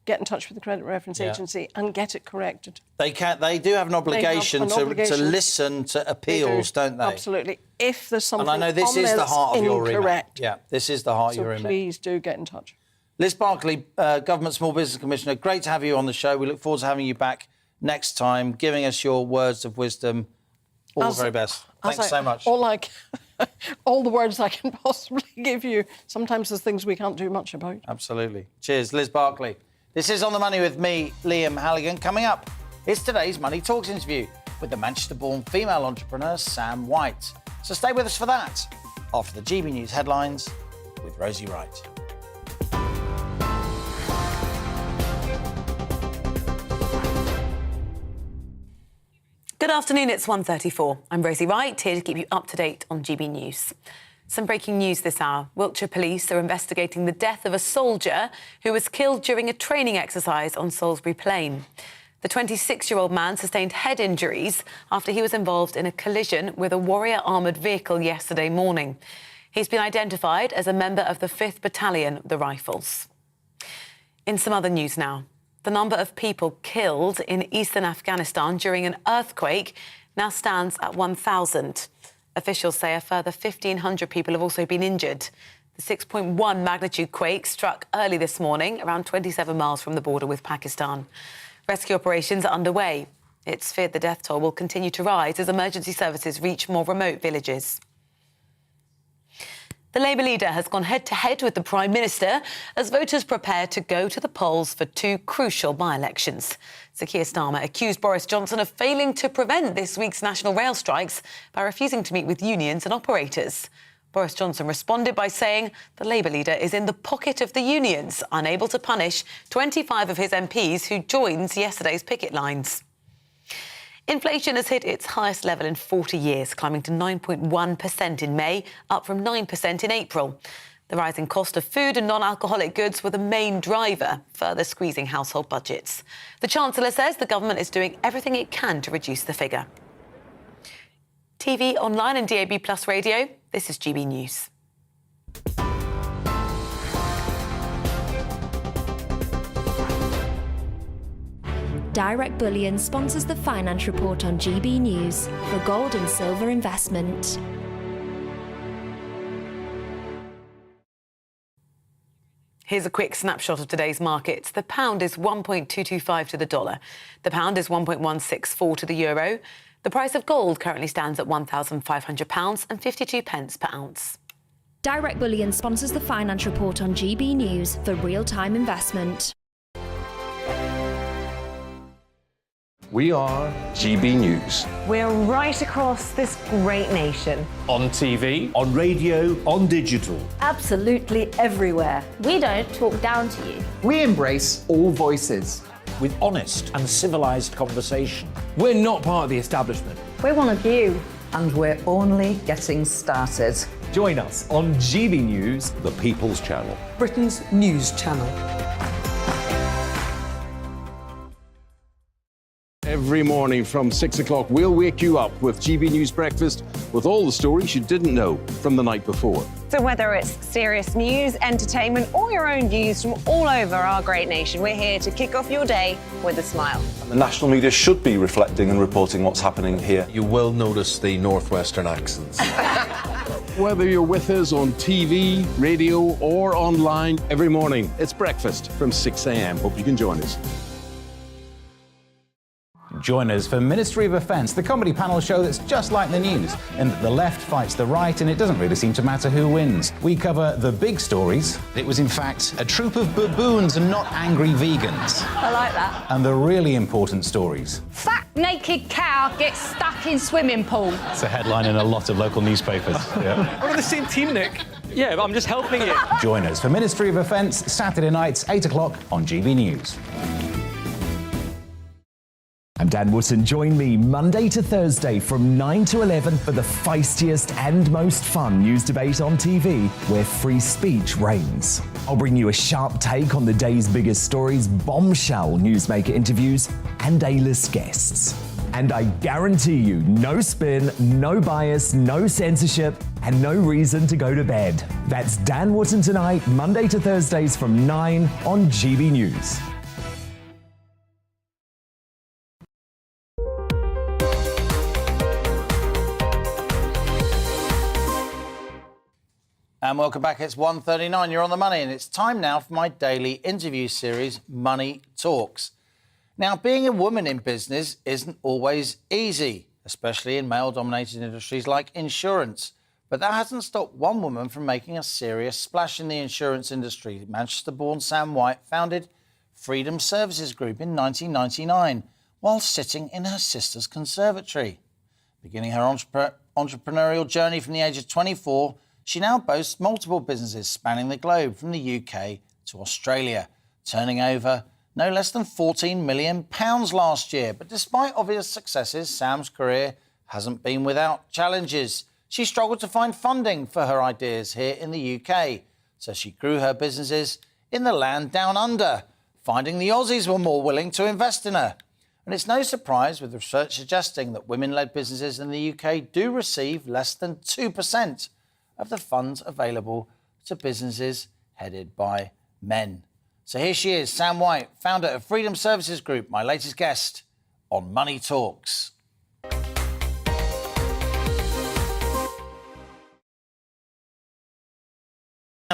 get in touch with the Credit Reference Agency and get it corrected. They do have an obligation to listen to appeals, don't they? Absolutely. If there's something and I know this is the heart of your remit. Yeah, this is the heart of your remit. So please do get in touch. Liz Barclay, Government Small Business Commissioner, great to have you on the show. We look forward to having you back next time, giving us your words of wisdom. All the very best. Thanks so much. All the words I can possibly give you. Sometimes there's things we can't do much about. Absolutely. Cheers, Liz Barclay. This is On the Money with me, Liam Halligan. Coming up, it's today's Money Talks interview with the Manchester-born female entrepreneur, Sam White. So stay with us for that, after the GB News headlines with Rosie Wright. Good afternoon, it's 1:34. I'm Rosie Wright, here to keep you up to date on GB News. Some breaking news this hour. Wiltshire police are investigating the death of a soldier who was killed during a training exercise on Salisbury Plain. The 26-year-old man sustained head injuries after he was involved in a collision with a Warrior armoured vehicle yesterday morning. He's been identified as a member of the 5th Battalion, the Rifles. In some other news now. The number of people killed in eastern Afghanistan during an earthquake now stands at 1,000. Officials say a further 1,500 people have also been injured. The 6.1 magnitude quake struck early this morning, around 27 miles from the border with Pakistan. Rescue operations are underway. It's feared the death toll will continue to rise as emergency services reach more remote villages. The Labour leader has gone head-to-head with the Prime Minister as voters prepare to go to the polls for two crucial by-elections. Sir Keir Starmer accused Boris Johnson of failing to prevent this week's national rail strikes by refusing to meet with unions and operators. Boris Johnson responded by saying the Labour leader is in the pocket of the unions, unable to punish 25 of his MPs who joined yesterday's picket lines. Inflation has hit its highest level in 40 years, climbing to 9.1% in May, up from 9% in April. The rising cost of food and non-alcoholic goods were the main driver, further squeezing household budgets. The Chancellor says the government is doing everything it can to reduce the figure. TV, online and DAB+ radio, this is GB News. Direct Bullion sponsors the Finance Report on GB News for gold and silver investment. Here's a quick snapshot of today's markets. The pound is 1.225 to the dollar. The pound is 1.164 to the euro. The price of gold currently stands at £1,500 and 52 pence per ounce. Direct Bullion sponsors the Finance Report on GB News for real-time investment. We are GB News. We're right across this great nation. On TV, on radio, on digital. Absolutely everywhere. We don't talk down to you. We embrace all voices. With honest and civilised conversation. We're not part of the establishment. We're one of you. And we're only getting started. Join us on GB News, The People's Channel. Britain's news channel. Every morning from 6 o'clock, we'll wake you up with GB News Breakfast with all the stories you didn't know from the night before. So whether it's serious news, entertainment, or your own views from all over our great nation, we're here to kick off your day with a smile. And the national media should be reflecting and reporting what's happening here. You will notice the northwestern accents. Whether you're with us on TV, radio, or online, every morning, it's breakfast from 6 a.m. Hope you can join us. Join us for Ministry of Defence, the comedy panel show that's just like the news, in that the left fights the right and it doesn't really seem to matter who wins. We cover the big stories. It was in fact a troop of baboons and not angry vegans. I like that. And the really important stories. Fat naked cow gets stuck in swimming pool. It's a headline in a lot of local newspapers. Yeah. We're on the same team, Nick. Yeah, but I'm just helping you. Join us for Ministry of Defence, Saturday nights, 8 o'clock on GB News. I'm Dan Wootton. Join me Monday to Thursday from 9 to 11 for the feistiest and most fun news debate on TV, where free speech reigns. I'll bring you a sharp take on the day's biggest stories, bombshell newsmaker interviews, and A-list guests. And I guarantee you, no spin, no bias, no censorship, and no reason to go to bed. That's Dan Wootton tonight, Monday to Thursdays from 9 on GB News. And welcome back. It's 1:39. You're on the money, and it's time now for my daily interview series, Money Talks. Now, being a woman in business isn't always easy, especially in male-dominated industries like insurance. But that hasn't stopped one woman from making a serious splash in the insurance industry. Manchester-born Sam White founded Freedom Services Group in 1999 while sitting in her sister's conservatory. Beginning her entrepreneurial journey from the age of 24, she now boasts multiple businesses spanning the globe from the UK to Australia, turning over no less than £14 million last year. But despite obvious successes, Sam's career hasn't been without challenges. She struggled to find funding for her ideas here in the UK, so she grew her businesses in the land down under, finding the Aussies were more willing to invest in her. And it's no surprise, with research suggesting that women-led businesses in the UK do receive less than 2% of the funds available to businesses headed by men. So here she is, Sam White, founder of Freedom Services Group, my latest guest on Money Talks.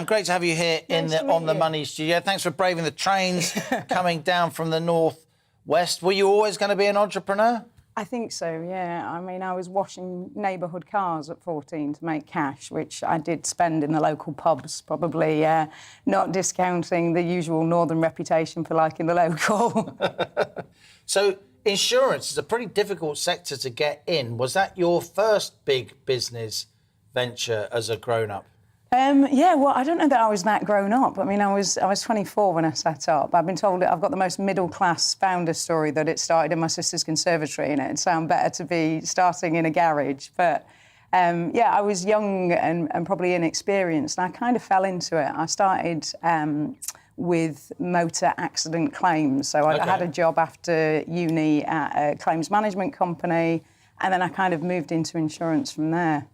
Great to have you here on the Money studio. Thanks for braving the trains coming down from the north west. Were you always going to be an entrepreneur? I think so, yeah. I mean, I was washing neighbourhood cars at 14 to make cash, which I did spend in the local pubs, probably not discounting the usual northern reputation for liking the local. So insurance is a pretty difficult sector to get in. Was that your first big business venture as a grown-up? Yeah, well, I don't know that I was that grown up. I mean, I was 24 when I set up. I've been told that I've got the most middle-class founder story, that it started in my sister's conservatory, and it'd sound better to be starting in a garage. But, yeah, I was young and probably inexperienced, and I kind of fell into it. I started with motor accident claims. So I had a job after uni at a claims management company, and then I kind of moved into insurance from there.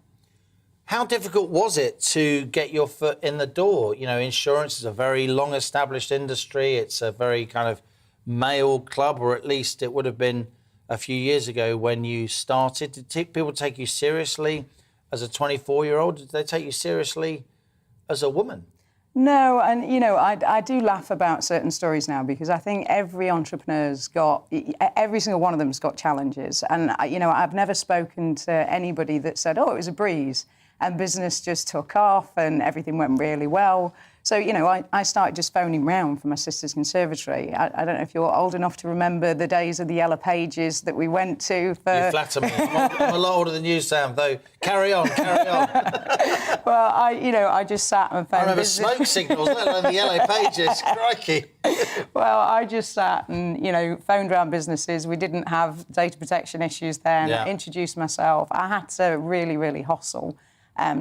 How difficult was it to get your foot in the door? You know, insurance is a very long-established industry. It's a very kind of male club, or at least it would have been a few years ago when you started. Did people take you seriously as a 24-year-old? Did they take you seriously as a woman? No, and, you know, I do laugh about certain stories now, because I think every entrepreneur's got, every single one of them's got challenges. And, you know, I've never spoken to anybody that said, oh, it was a breeze, and business just took off and everything went really well. So, you know, I started just phoning round for my sister's conservatory. I don't know if you're old enough to remember the days of the Yellow Pages that we went to for... You flatter me. I'm a lot older than you, Sam, though. Carry on. Well, I just sat and phoned... I remember smoke signals, let alone the Yellow Pages. Crikey. Well, I just sat and, you know, phoned around businesses. We didn't have data protection issues then. Yeah. I introduced myself. I had to really, really hustle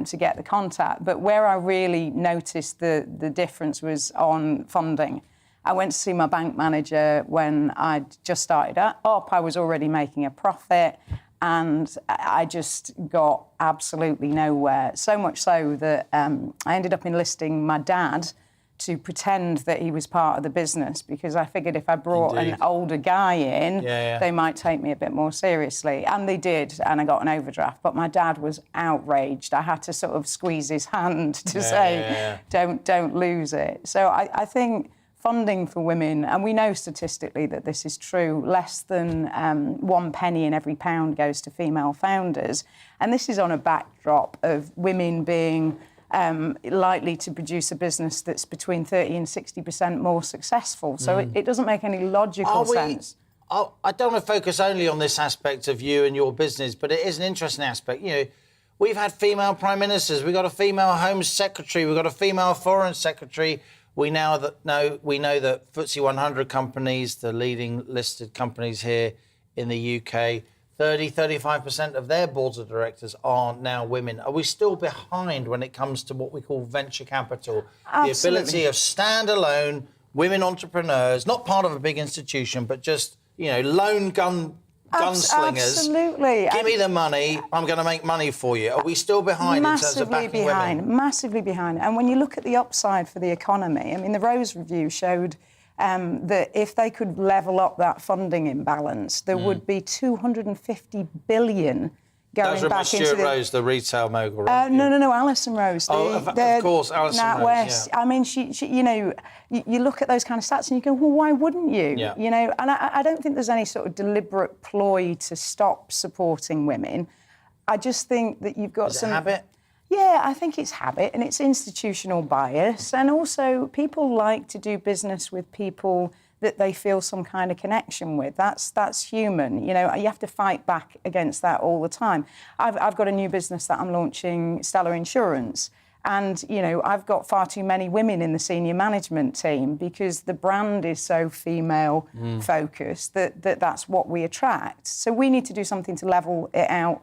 to get the contact. But where I really noticed the difference was on funding. I went to see my bank manager when I'd just started up. I was already making a profit, and I just got absolutely nowhere. So much so that I ended up enlisting my dad to pretend that he was part of the business, because I figured if I brought an older guy in, they might take me a bit more seriously. And they did, and I got an overdraft. But my dad was outraged. I had to sort of squeeze his hand to say, don't lose it. So I think funding for women, and we know statistically that this is true, less than 1 penny in every pound goes to female founders. And this is on a backdrop of women being likely to produce a business that's between 30 and 60% more successful. So it doesn't make any logical sense. I don't want to focus only on this aspect of you and your business, but it is an interesting aspect. You know, we've had female prime ministers, we've got a female Home Secretary, we've got a female Foreign Secretary. We know that FTSE 100 companies, the leading listed companies here in the UK, 35% of their boards of directors are now women. Are we still behind when it comes to what we call venture capital? Absolutely. The ability of standalone women entrepreneurs, not part of a big institution, but just, you know, lone gunslingers. Absolutely. Give me the money, I'm going to make money for you. Are we still behind in terms of backing women? Massively behind. And when you look at the upside for the economy, I mean, the Rose Review showed that if they could level up that funding imbalance, there would be 250 billion going back into Stuart Rose, the retail mogul, right? No, Alison Rose. Of course, Alison Rose, West. yeah. I mean, she you know, you look at those kind of stats and you go, well, why wouldn't you? Yeah. You know, and I don't think there's any sort of deliberate ploy to stop supporting women. I just think that you've got some... habit? Yeah, I think it's habit, and it's institutional bias. And also, people like to do business with people that they feel some kind of connection with. That's human. You know, you have to fight back against that all the time. I've got a new business that I'm launching, Stellar Insurance. And, you know, I've got far too many women in the senior management team because the brand is so female-focused that's what we attract. So we need to do something to level it out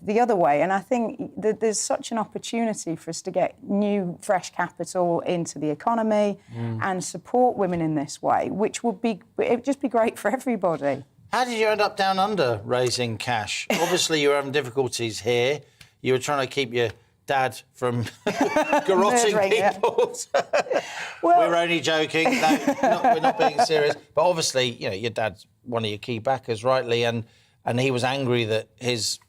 the other way. And I think that there's such an opportunity for us to get new, fresh capital into the economy and support women in this way, which would just be great for everybody. How did you end up down under raising cash? Obviously, you were having difficulties here. You were trying to keep your dad from garrotting people. We're only joking. No, we're not being serious. But obviously, you know, your dad's one of your key backers, rightly, and he was angry that his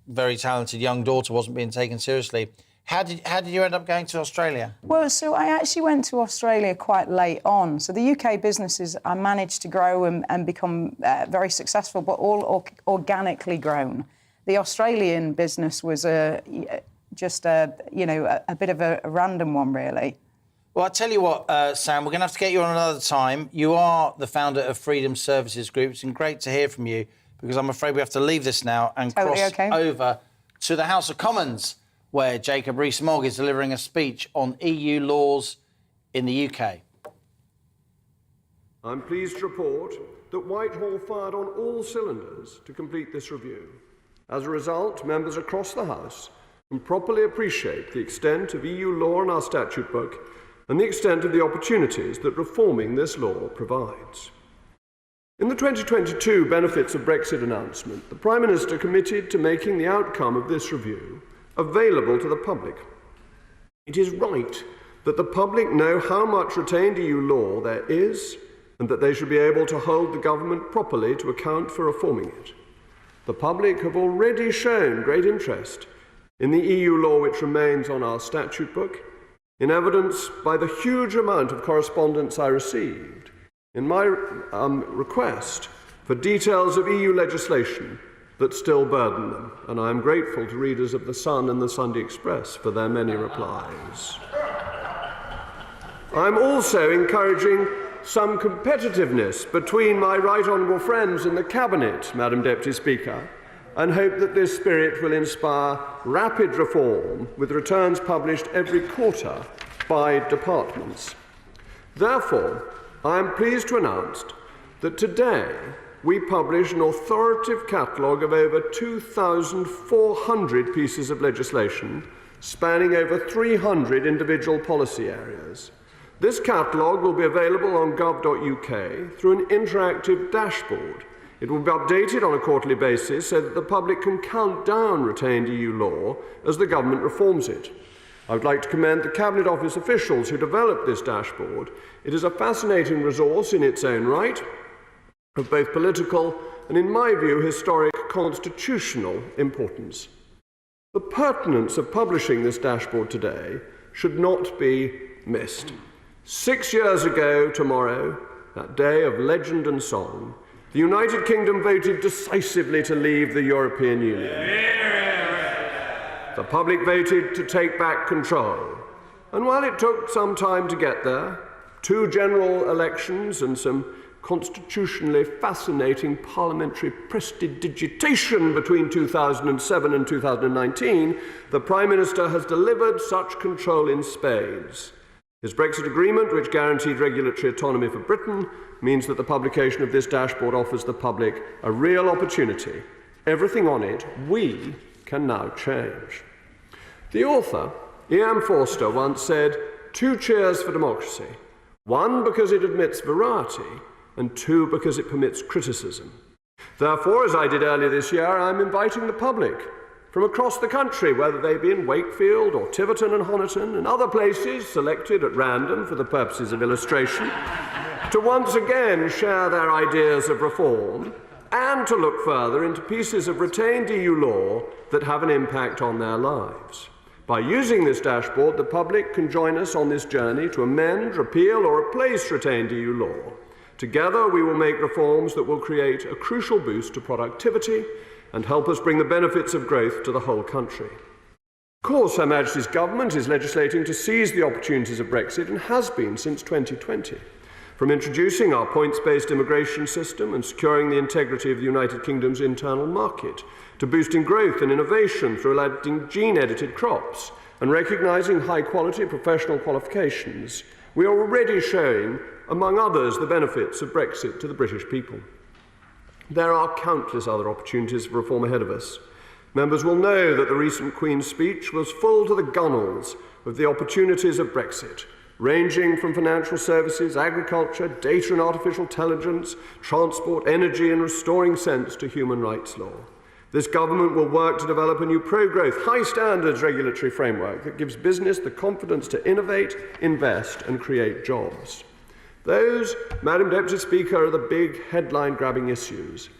very talented young daughter wasn't being taken seriously. How did you end up going to Australia? Well, so I actually went to Australia quite late on. So the UK businesses I managed to grow and become very successful, but all organically grown. The Australian business was just a bit of a random one, really. Well, I'll tell you what, Sam, we're going to have to get you on another time. You are the founder of Freedom Services Group. It's been great to hear from you, because I'm afraid we have to leave this now and cross over to the House of Commons, where Jacob Rees-Mogg is delivering a speech on EU laws in the UK. I'm pleased to report that Whitehall fired on all cylinders to complete this review. As a result, members across the House can properly appreciate the extent of EU law in our statute book and the extent of the opportunities that reforming this law provides. In the 2022 benefits of Brexit announcement, the Prime Minister committed to making the outcome of this review available to the public. It is right that the public know how much retained EU law there is, and that they should be able to hold the government properly to account for reforming it. The public have already shown great interest in the EU law which remains on our statute book, in evidence by the huge amount of correspondence I received in my request for details of EU legislation that still burden them, and I am grateful to readers of The Sun and the Sunday Express for their many replies. I'm also encouraging some competitiveness between my right honourable friends in the Cabinet, Madam Deputy Speaker, and hope that this spirit will inspire rapid reform with returns published every quarter by departments. Therefore, I am pleased to announce that today we publish an authoritative catalogue of over 2,400 pieces of legislation spanning over 300 individual policy areas. This catalogue will be available on gov.uk through an interactive dashboard. It will be updated on a quarterly basis so that the public can count down retained EU law as the government reforms it. I would like to commend the Cabinet Office officials who developed this dashboard. It is a fascinating resource in its own right, of both political and, in my view, historic constitutional importance. The pertinence of publishing this dashboard today should not be missed. 6 years ago tomorrow, that day of legend and song, the United Kingdom voted decisively to leave the European Union. The public voted to take back control. And while it took some time to get there, 2 general elections and some constitutionally fascinating parliamentary prestidigitation between 2007 and 2019, the Prime Minister has delivered such control in spades. His Brexit agreement, which guaranteed regulatory autonomy for Britain, means that the publication of this dashboard offers the public a real opportunity. Everything on it we can now change. The author, E.M. Forster, once said, 2 cheers for democracy. 1, because it admits variety, and 2, because it permits criticism. Therefore, as I did earlier this year, I'm inviting the public from across the country, whether they be in Wakefield or Tiverton and Honiton and other places selected at random for the purposes of illustration, to once again share their ideas of reform and to look further into pieces of retained EU law that have an impact on their lives. By using this dashboard, the public can join us on this journey to amend, repeal or replace retained EU law. Together, we will make reforms that will create a crucial boost to productivity and help us bring the benefits of growth to the whole country. Of course, Her Majesty's Government is legislating to seize the opportunities of Brexit and has been since 2020. From introducing our points-based immigration system and securing the integrity of the United Kingdom's internal market, to boosting growth and innovation through adding gene-edited crops and recognising high-quality professional qualifications, we are already showing, among others, the benefits of Brexit to the British people. There are countless other opportunities for reform ahead of us. Members will know that the recent Queen's speech was full to the gunwales of the opportunities of Brexit, ranging from financial services, agriculture, data and artificial intelligence, transport, energy and restoring sense to human rights law. This government will work to develop a new pro-growth, high-standards regulatory framework that gives business the confidence to innovate, invest and create jobs. Those, Madam Deputy Speaker, are the big headline-grabbing issues.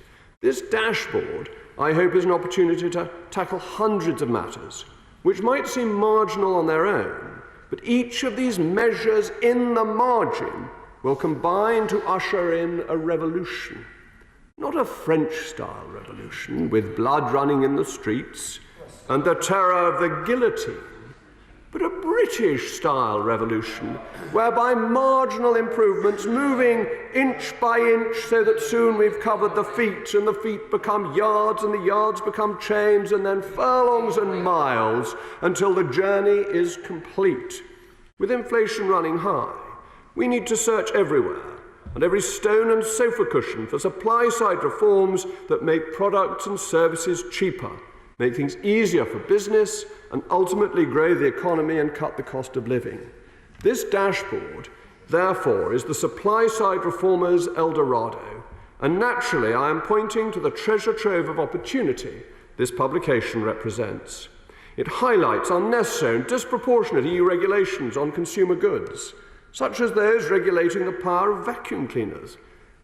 This dashboard, I hope, is an opportunity to tackle hundreds of matters, which might seem marginal on their own, but each of these measures in the margin will combine to usher in a revolution. Not a French-style revolution with blood running in the streets and the terror of the guillotine, but a British-style revolution whereby marginal improvements moving inch by inch so that soon we've covered the feet and the feet become yards and the yards become chains and then furlongs and miles until the journey is complete. With inflation running high, we need to search everywhere and every stone and sofa cushion for supply-side reforms that make products and services cheaper, make things easier for business, and ultimately grow the economy and cut the cost of living. This dashboard, therefore, is the supply-side reformers' El Dorado, and naturally I am pointing to the treasure trove of opportunity this publication represents. It highlights unnecessary and disproportionate EU regulations on consumer goods, such as those regulating the power of vacuum cleaners.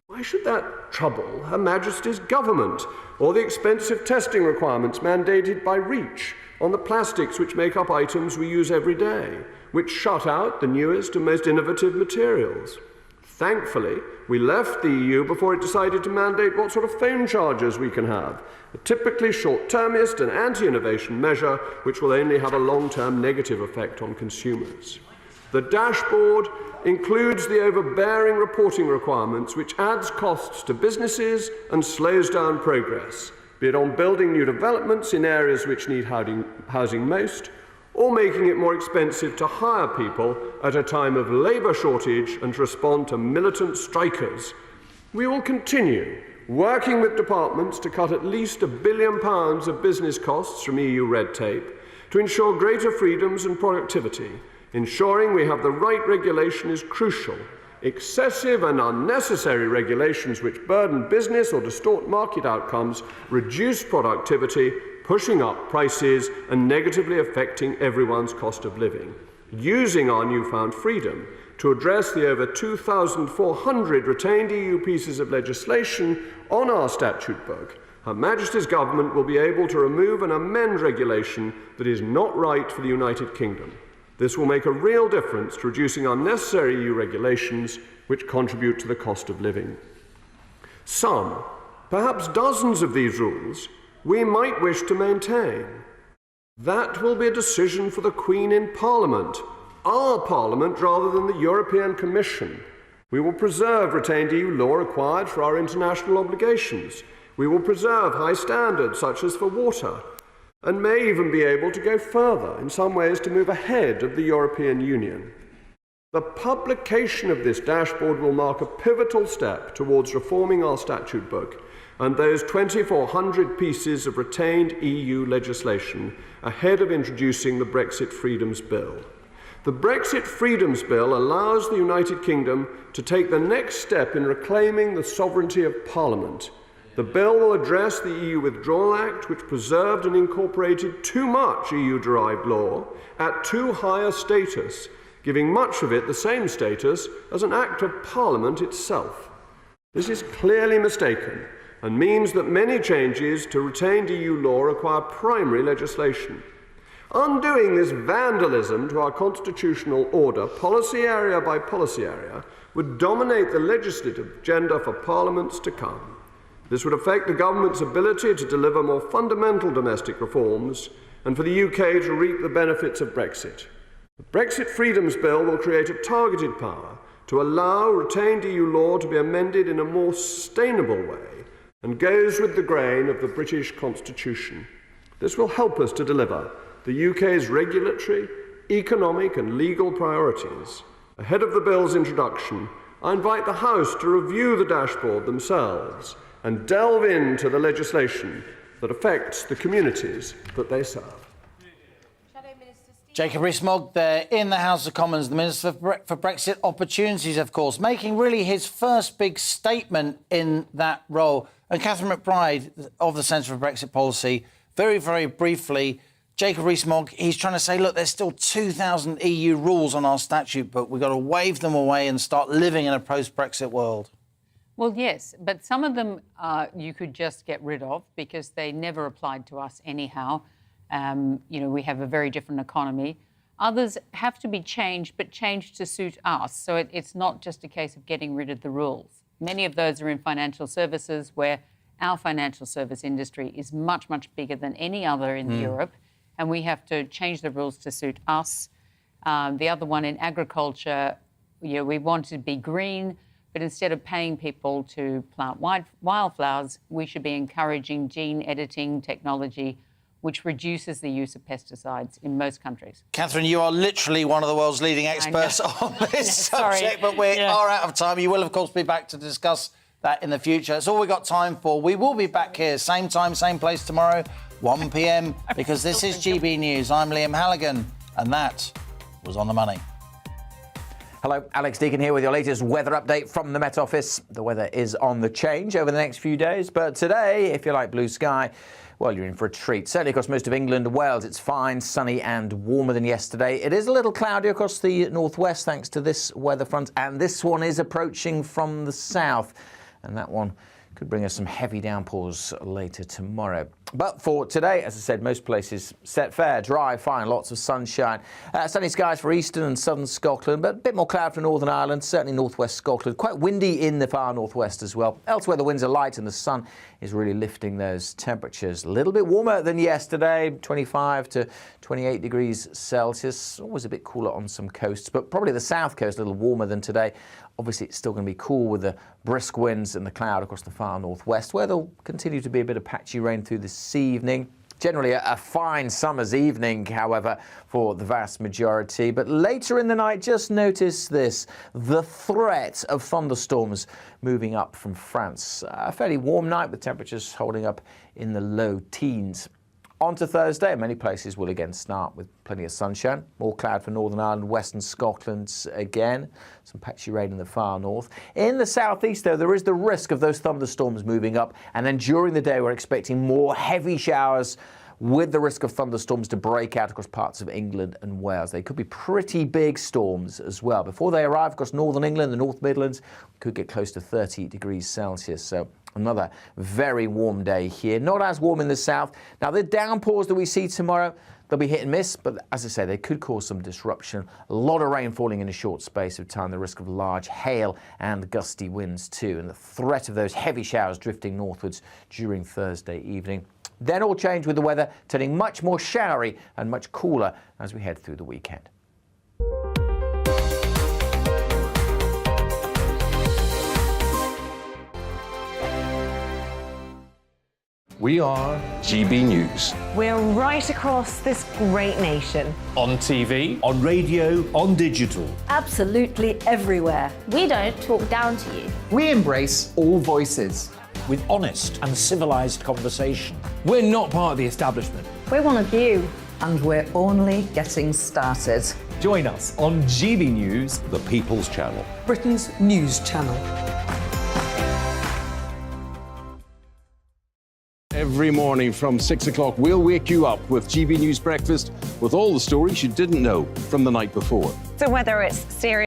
Why should that trouble Her Majesty's government, or the expensive testing requirements mandated by REACH on the plastics which make up items we use every day, which shut out the newest and most innovative materials? Thankfully, we left the EU before it decided to mandate what sort of phone chargers we can have, a typically short-termist and anti-innovation measure which will only have a long-term negative effect on consumers. The dashboard includes the overbearing reporting requirements which adds costs to businesses and slows down progress, be it on building new developments in areas which need housing most, or making it more expensive to hire people at a time of labour shortage and to respond to militant strikers. We will continue working with departments to cut at least £1 billion of business costs from EU red tape to ensure greater freedoms and productivity. Ensuring we have the right regulation is crucial. Excessive and unnecessary regulations which burden business or distort market outcomes reduce productivity, pushing up prices and negatively affecting everyone's cost of living. Using our newfound freedom to address the over 2,400 retained EU pieces of legislation on our statute book, Her Majesty's government will be able to remove and amend regulation that is not right for the United Kingdom. This will make a real difference to reducing unnecessary EU regulations which contribute to the cost of living. Some, perhaps dozens of these rules, we might wish to maintain. That will be a decision for the Queen in Parliament, our Parliament rather than the European Commission. We will preserve retained EU law required for our international obligations. We will preserve high standards such as for water, and may even be able to go further in some ways to move ahead of the European Union. The publication of this dashboard will mark a pivotal step towards reforming our statute book and those 2,400 pieces of retained EU legislation ahead of introducing the Brexit Freedoms Bill. The Brexit Freedoms Bill allows the United Kingdom to take the next step in reclaiming the sovereignty of Parliament. The bill will address the EU Withdrawal Act, which preserved and incorporated too much EU-derived law at too high a status, giving much of it the same status as an Act of Parliament itself. This is clearly mistaken and means that many changes to retained EU law require primary legislation. Undoing this vandalism to our constitutional order, policy area by policy area, would dominate the legislative agenda for parliaments to come. This would affect the government's ability to deliver more fundamental domestic reforms and for the UK to reap the benefits of Brexit. The Brexit Freedoms Bill will create a targeted power to allow retained EU law to be amended in a more sustainable way and goes with the grain of the British Constitution. This will help us to deliver the UK's regulatory, economic and legal priorities. Ahead of the bill's introduction, I invite the House to review the dashboard themselves and delve into the legislation that affects the communities that they serve. Jacob Rees-Mogg there in the House of Commons, the Minister for Brexit Opportunities, of course, making really his first big statement in that role. And Catherine McBride of the Centre for Brexit Policy, very, very briefly, Jacob Rees-Mogg, he's trying to say, look, there's still 2,000 EU rules on our statute book. We've got to wave them away and start living in a post-Brexit world. Well, yes, but some of them you could just get rid of because they never applied to us anyhow. We have a very different economy. Others have to be changed, but changed to suit us. So it's not just a case of getting rid of the rules. Many of those are in financial services, where our financial service industry is much, much bigger than any other in Europe, and we have to change the rules to suit us. The other one in agriculture, we want to be green, but instead of paying people to plant wildflowers, we should be encouraging gene editing technology, which reduces the use of pesticides in most countries. Catherine, you are literally one of the world's leading experts on this subject, but we are out of time. You will, of course, be back to discuss that in the future. That's all we've got time for. We will be back here, same time, same place tomorrow, 1 p.m, because this is GB News. I'm Liam Halligan, and that was On the Money. Hello, Alex Deacon here with your latest weather update from the Met Office. The weather is on the change over the next few days, but today, if you like blue sky, well, you're in for a treat. Certainly across most of England and Wales, it's fine, sunny and warmer than yesterday. It is a little cloudy across the northwest thanks to this weather front, and this one is approaching from the south, and that one could bring us some heavy downpours later tomorrow. But for today, as I said, most places set fair, dry, fine, lots of sunshine. Sunny skies for eastern and southern Scotland, but a bit more cloud for Northern Ireland, certainly northwest Scotland. Quite windy in the far northwest as well. Elsewhere, the winds are light and the sun is really lifting those temperatures. A little bit warmer than yesterday, 25 to 28 degrees Celsius. Always a bit cooler on some coasts, but probably the south coast a little warmer than today. Obviously, it's still going to be cool with the brisk winds and the cloud across the far northwest, where there'll continue to be a bit of patchy rain through this evening. Generally a fine summer's evening, however, for the vast majority. But later in the night, just notice this, the threat of thunderstorms moving up from France. A fairly warm night with temperatures holding up in the low teens. On to Thursday, many places will again start with plenty of sunshine. More cloud for Northern Ireland, Western Scotland again. Some patchy rain in the far north. In the southeast, though, there is the risk of those thunderstorms moving up. And then during the day, we're expecting more heavy showers with the risk of thunderstorms to break out across parts of England and Wales. They could be pretty big storms as well. Before they arrive across northern England, the North Midlands, we could get close to 30 degrees Celsius. So another very warm day here. Not as warm in the south. Now, the downpours that we see tomorrow, they'll be hit and miss, but as I say, they could cause some disruption. A lot of rain falling in a short space of time, the risk of large hail and gusty winds too, and the threat of those heavy showers drifting northwards during Thursday evening. Then all change with the weather turning much more showery and much cooler as we head through the weekend. We are GB News. We're right across this great nation. On TV, on radio, on digital. Absolutely everywhere. We don't talk down to you. We embrace all voices. With honest and civilised conversation. We're not part of the establishment. We're one of you. And we're only getting started. Join us on GB News, The People's Channel. Britain's news channel. Every morning from 6 o'clock, we'll wake you up with GB News Breakfast with all the stories you didn't know from the night before. So whether it's serious